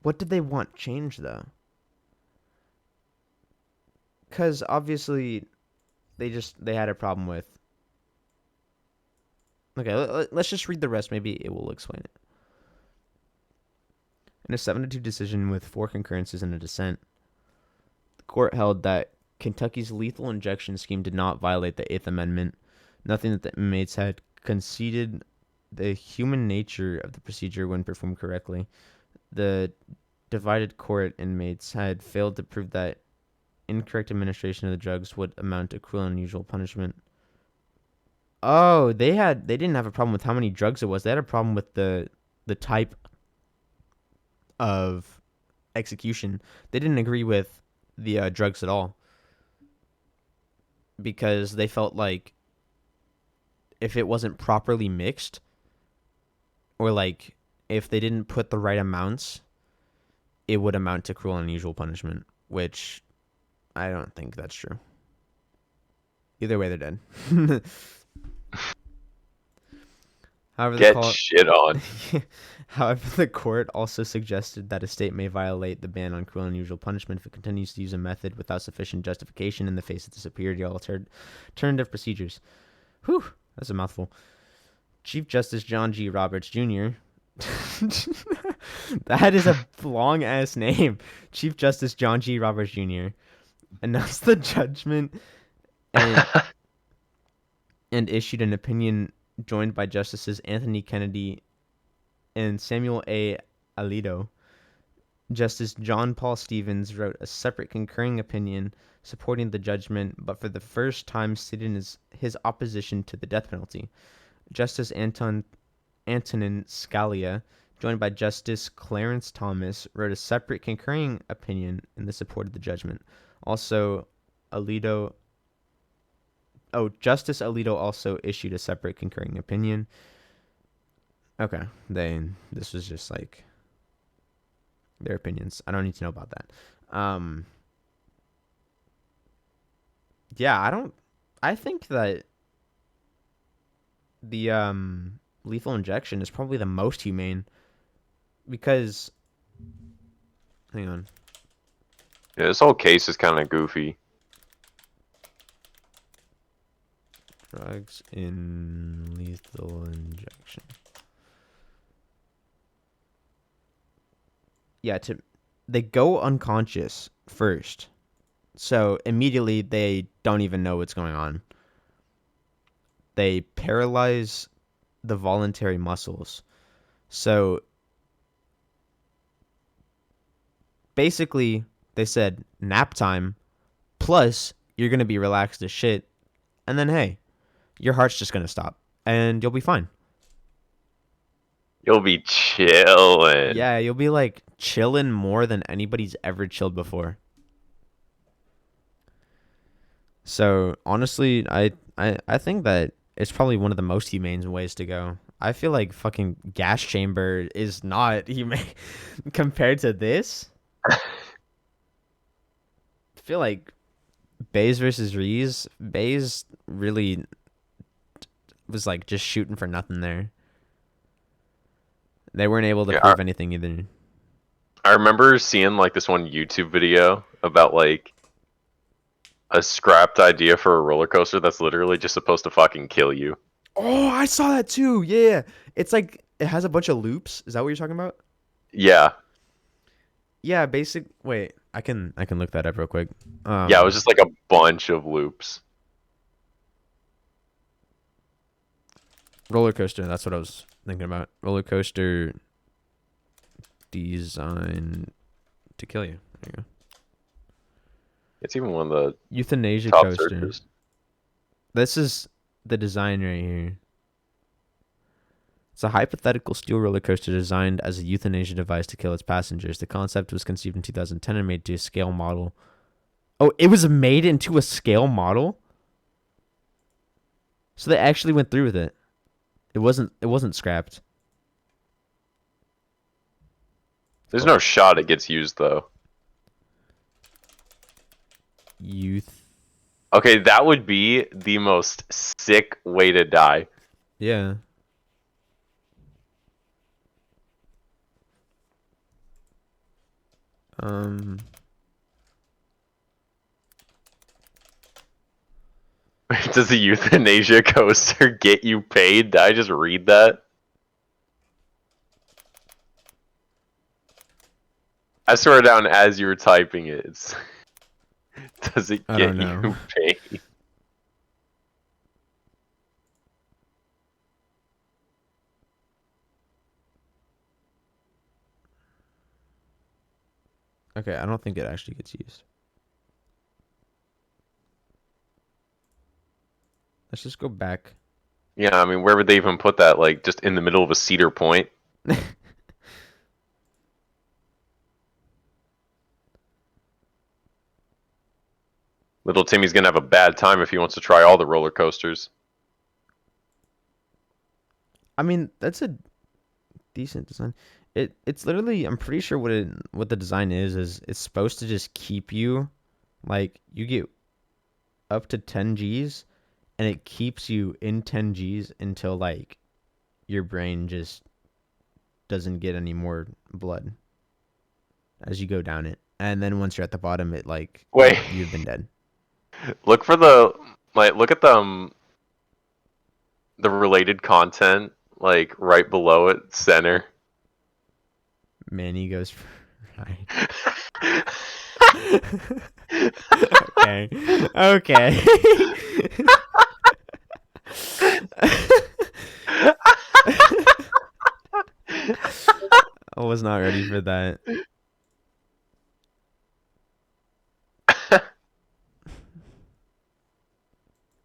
What did they want changed though? Because obviously they had a problem with. Okay, let's just read the rest. Maybe it will explain it. In a 7-2 decision with 4 concurrences and a dissent, the court held that Kentucky's lethal injection scheme did not violate the Eighth Amendment, nothing that the inmates had conceded the human nature of the procedure when performed correctly. The divided court inmates had failed to prove that incorrect administration of the drugs would amount to cruel and unusual punishment. Oh, they didn't have a problem with how many drugs it was. They had a problem with the type of execution. They didn't agree with the drugs at all because they felt like if it wasn't properly mixed or like if they didn't put the right amounts, it would amount to cruel and unusual punishment, which I don't think that's true. Either way, they're dead. However, Get shit on. However, the court also suggested that a state may violate the ban on cruel and unusual punishment if it continues to use a method without sufficient justification in the face of the superior alternative procedures. Whew, that's a mouthful. Chief Justice John G. Roberts Jr. That is a long ass name. Chief Justice John G. Roberts Jr. announced the judgment and issued an opinion joined by Justices Anthony Kennedy and Samuel A. Alito. Justice John Paul Stevens wrote a separate concurring opinion supporting the judgment, but for the first time stated his opposition to the death penalty. Justice Antonin Scalia, joined by Justice Clarence Thomas, wrote a separate concurring opinion in the support of the judgment. Also, Justice Alito also issued a separate concurring opinion. Okay, this was just like their opinions. I don't need to know about that. Yeah, I think that the lethal injection is probably the most humane because hang on. Yeah, this whole case is kind of goofy. Drugs in lethal injection. Yeah, they go unconscious first. So immediately they don't even know what's going on. They paralyze the voluntary muscles. So basically they said nap time plus you're going to be relaxed as shit. And then, hey, your heart's just going to stop and you'll be fine. You'll be chilling. Yeah, you'll be like chilling more than anybody's ever chilled before. So honestly, I think that it's probably one of the most humane ways to go. I feel like fucking gas chamber is not humane compared to this. I feel like Bays versus Rees. Bays really was like just shooting for nothing there. They weren't able to prove anything either. I remember seeing like this one YouTube video about like a scrapped idea for a roller coaster that's literally just supposed to fucking kill you. Oh, I saw that too. Yeah. It's like it has a bunch of loops. Is that what you're talking about? Yeah. Yeah, wait, I can look that up real quick. Yeah, it was just like a bunch of loops. Roller coaster, that's what I was thinking about. Roller coaster design to kill you. There you go. It's even one of the euthanasia top coaster. searches. This is the design right here. It's a hypothetical steel roller coaster designed as a euthanasia device to kill its passengers. The concept was conceived in 2010 and made to a scale model. Oh, it was made into a scale model? So they actually went through with it. It wasn't scrapped. There's no shot it gets used though. Okay, that would be the most sick way to die. Yeah. Does the euthanasia coaster get you paid? Did I just read that? I swear down as you were typing it. Does it I get don't know. you paid? Okay, I don't think it actually gets used. Let's just go back. Yeah, I mean, where would they even put that? Like, just in the middle of a Cedar Point? Little Timmy's gonna have a bad time if he wants to try all the roller coasters. I mean, that's a decent design. It's literally, I'm pretty sure what the design is it's supposed to just keep you like you get up to 10 Gs and it keeps you in 10 Gs until like your brain just doesn't get any more blood as you go down it. And then once you're at the bottom it like Wait, you've been dead. look at the related content, like right below it, center. Manny goes for right. Okay. Okay. I was not ready for that.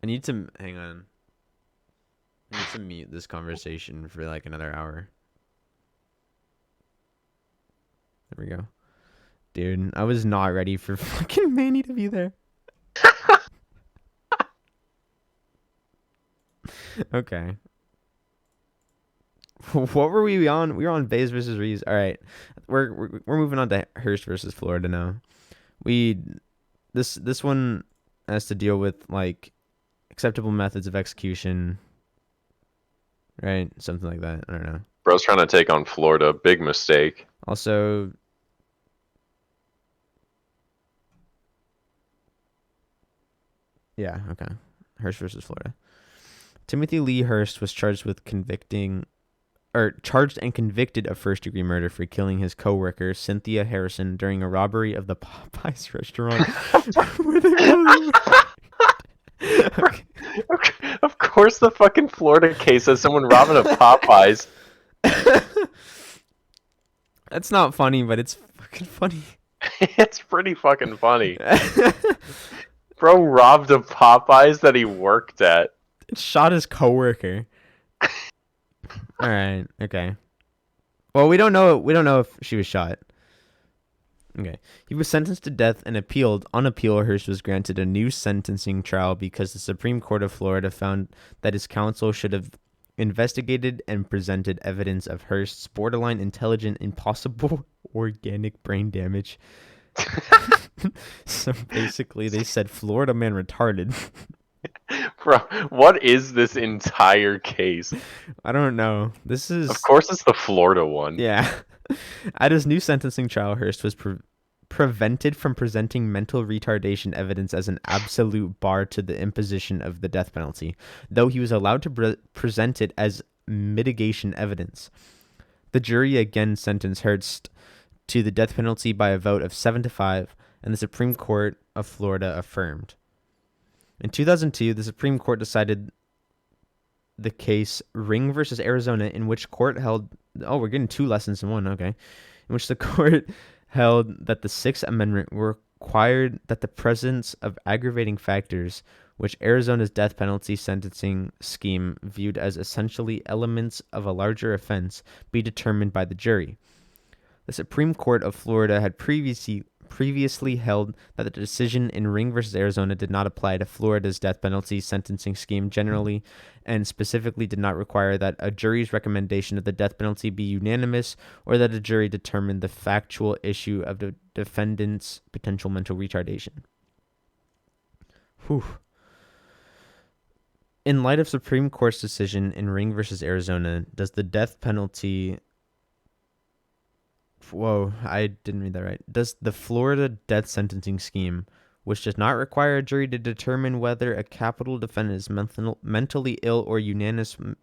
I need to hang on. I need to mute this conversation for like another hour. There we go. Dude, I was not ready for fucking Manny to be there. Okay. What were we on? We were on Bays versus Reeves. All right. We're moving on to Hurst versus Florida now. We this one has to deal with like acceptable methods of execution, right? Something like that. I don't know. Bro's trying to take on Florida. Big mistake. Also, yeah, okay. Hurst versus Florida. Timothy Lee Hurst was charged and convicted of first-degree murder for killing his coworker Cynthia Harrison during a robbery of the Popeyes restaurant. Where they okay. Of course, the fucking Florida case has someone robbing a Popeyes. That's not funny, but it's fucking funny. It's pretty fucking funny. Bro robbed a Popeyes that he worked at. Shot his coworker. All right. Okay. Well, we don't know. We don't know if she was shot. Okay. He was sentenced to death and appealed. On appeal, Hurst was granted a new sentencing trial because the Supreme Court of Florida found that his counsel should have investigated and presented evidence of Hurst's borderline intelligent impossible organic brain damage. So basically, they said Florida man retarded. Bro, what is this entire case? I don't know. This is... Of course it's the Florida one. Yeah. At his new sentencing trial, Hurst was prevented from presenting mental retardation evidence as an absolute bar to the imposition of the death penalty, though he was allowed to present it as mitigation evidence. The jury again sentenced Hurst to the death penalty by a vote of 7-5, and the Supreme Court of Florida affirmed. In 2002, the Supreme Court decided the case Ring versus Arizona, in which court held... Oh, we're getting 2 lessons in one, okay. In which the court held that the Sixth Amendment required that the presence of aggravating factors, which Arizona's death penalty sentencing scheme viewed as essentially elements of a larger offense, be determined by the jury. The Supreme Court of Florida had previously held that the decision in Ring versus Arizona did not apply to Florida's death penalty sentencing scheme generally, and specifically did not require that a jury's recommendation of the death penalty be unanimous or that a jury determine the factual issue of the defendant's potential mental retardation. Whew. In light of Supreme Court's decision in Ring versus Arizona, does the death penalty... Whoa, I didn't read that right. Does the Florida death sentencing scheme, which does not require a jury to determine whether a capital defendant is mentally ill or unanimously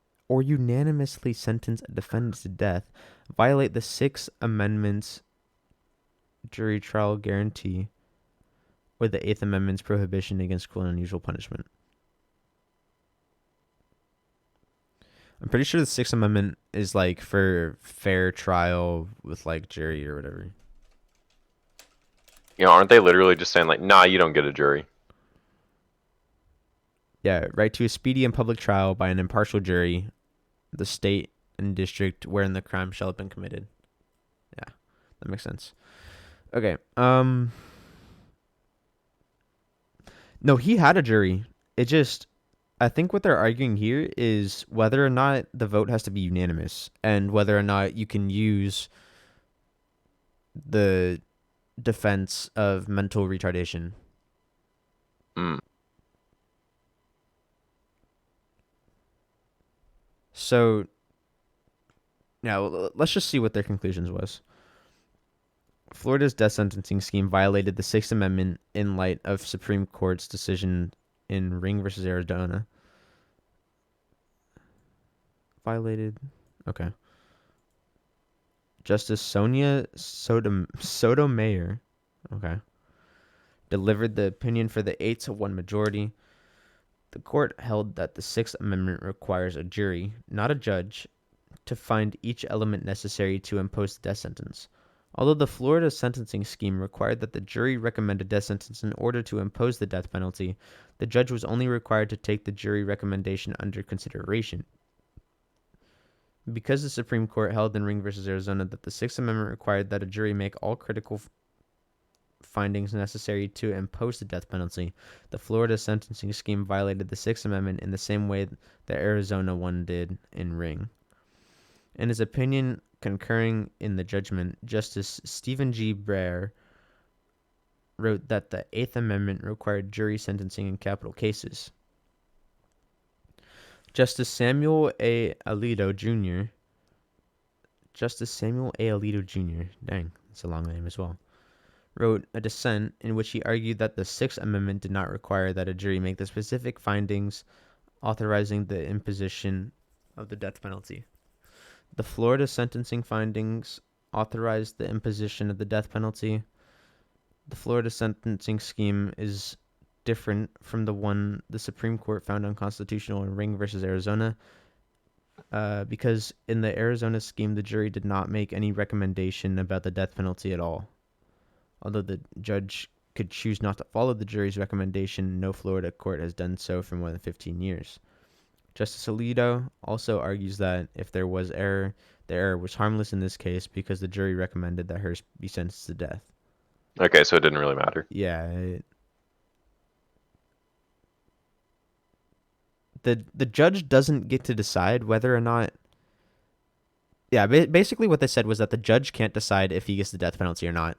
sentence a defendant to death, violate the Sixth Amendment's jury trial guarantee or the Eighth Amendment's prohibition against cruel and unusual punishment. I'm pretty sure the Sixth Amendment is like for fair trial with like jury or whatever. Aren't they literally just saying like, nah, you don't get a jury? Yeah, right to a speedy and public trial by an impartial jury, the state and district wherein the crime shall have been committed. Yeah, that makes sense. Okay. No, he had a jury. I think what they're arguing here is whether or not the vote has to be unanimous and whether or not you can use the defense of mental retardation. Mm. So, now let's just see what their conclusions was. Florida's death sentencing scheme violated the Sixth Amendment in light of Supreme Court's decision in Ring versus Arizona. Violated. Okay. Justice Sonia Sotomayor, okay, delivered the opinion for the 8-1 majority. The court held that the Sixth Amendment requires a jury, not a judge, to find each element necessary to impose the death sentence. Although the Florida sentencing scheme required that the jury recommend a death sentence in order to impose the death penalty, the judge was only required to take the jury recommendation under consideration. Because the Supreme Court held in Ring versus Arizona that the Sixth Amendment required that a jury make all critical findings necessary to impose the death penalty, the Florida sentencing scheme violated the Sixth Amendment in the same way the Arizona one did in Ring. In his opinion, concurring in the judgment, Justice Stephen G. Breyer wrote that the Eighth Amendment required jury sentencing in capital cases. Justice Samuel A. Alito Jr. Dang, that's a long name as well. Wrote a dissent in which he argued that the Sixth Amendment did not require that a jury make the specific findings authorizing the imposition of the death penalty. The Florida sentencing findings authorized the imposition of the death penalty. The Florida sentencing scheme is different from the one the Supreme Court found unconstitutional in Ring versus Arizona, because in the Arizona scheme, the jury did not make any recommendation about the death penalty at all. Although the judge could choose not to follow the jury's recommendation, no Florida court has done so for more than 15 years. Justice Alito also argues that if there was error, the error was harmless in this case because the jury recommended that hers be sentenced to death. Okay, so it didn't really matter. Yeah. The judge doesn't get to decide whether or not... Yeah, basically what they said was that the judge can't decide if he gets the death penalty or not.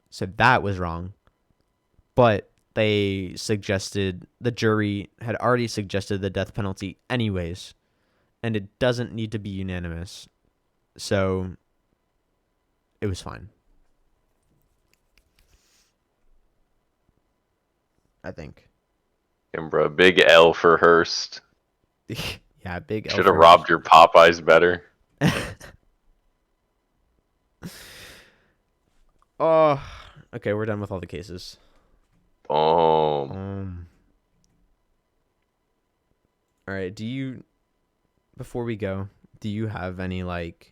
So that was wrong. But the jury had already suggested the death penalty anyways, and it doesn't need to be unanimous. So it was fine, I think. And bro, big L for Hearst. Yeah, big L. Should have robbed your Popeyes better. Oh, okay, we're done with all the cases. Oh. All right, before we go, do you have anything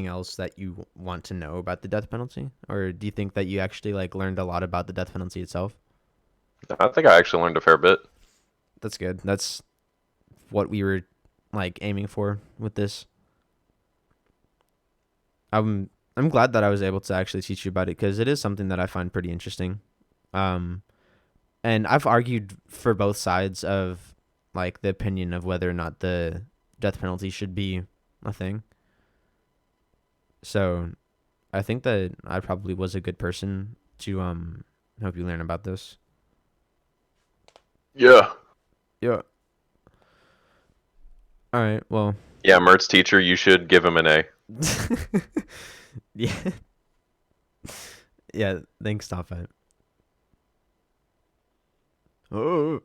else that you want to know about the death penalty? Or do you think that you actually learned a lot about the death penalty itself? I think I actually learned a fair bit. That's good. That's what we were aiming for with this. I'm glad that I was able to actually teach you about it because it is something that I find pretty interesting. And I've argued for both sides of the opinion of whether or not the death penalty should be a thing. So I think that I probably was a good person to help you learn about this. Yeah. Yeah. All right. Well. Yeah, Mert's teacher, you should give him an A. Yeah. Yeah. Thanks, Tophat. Oh.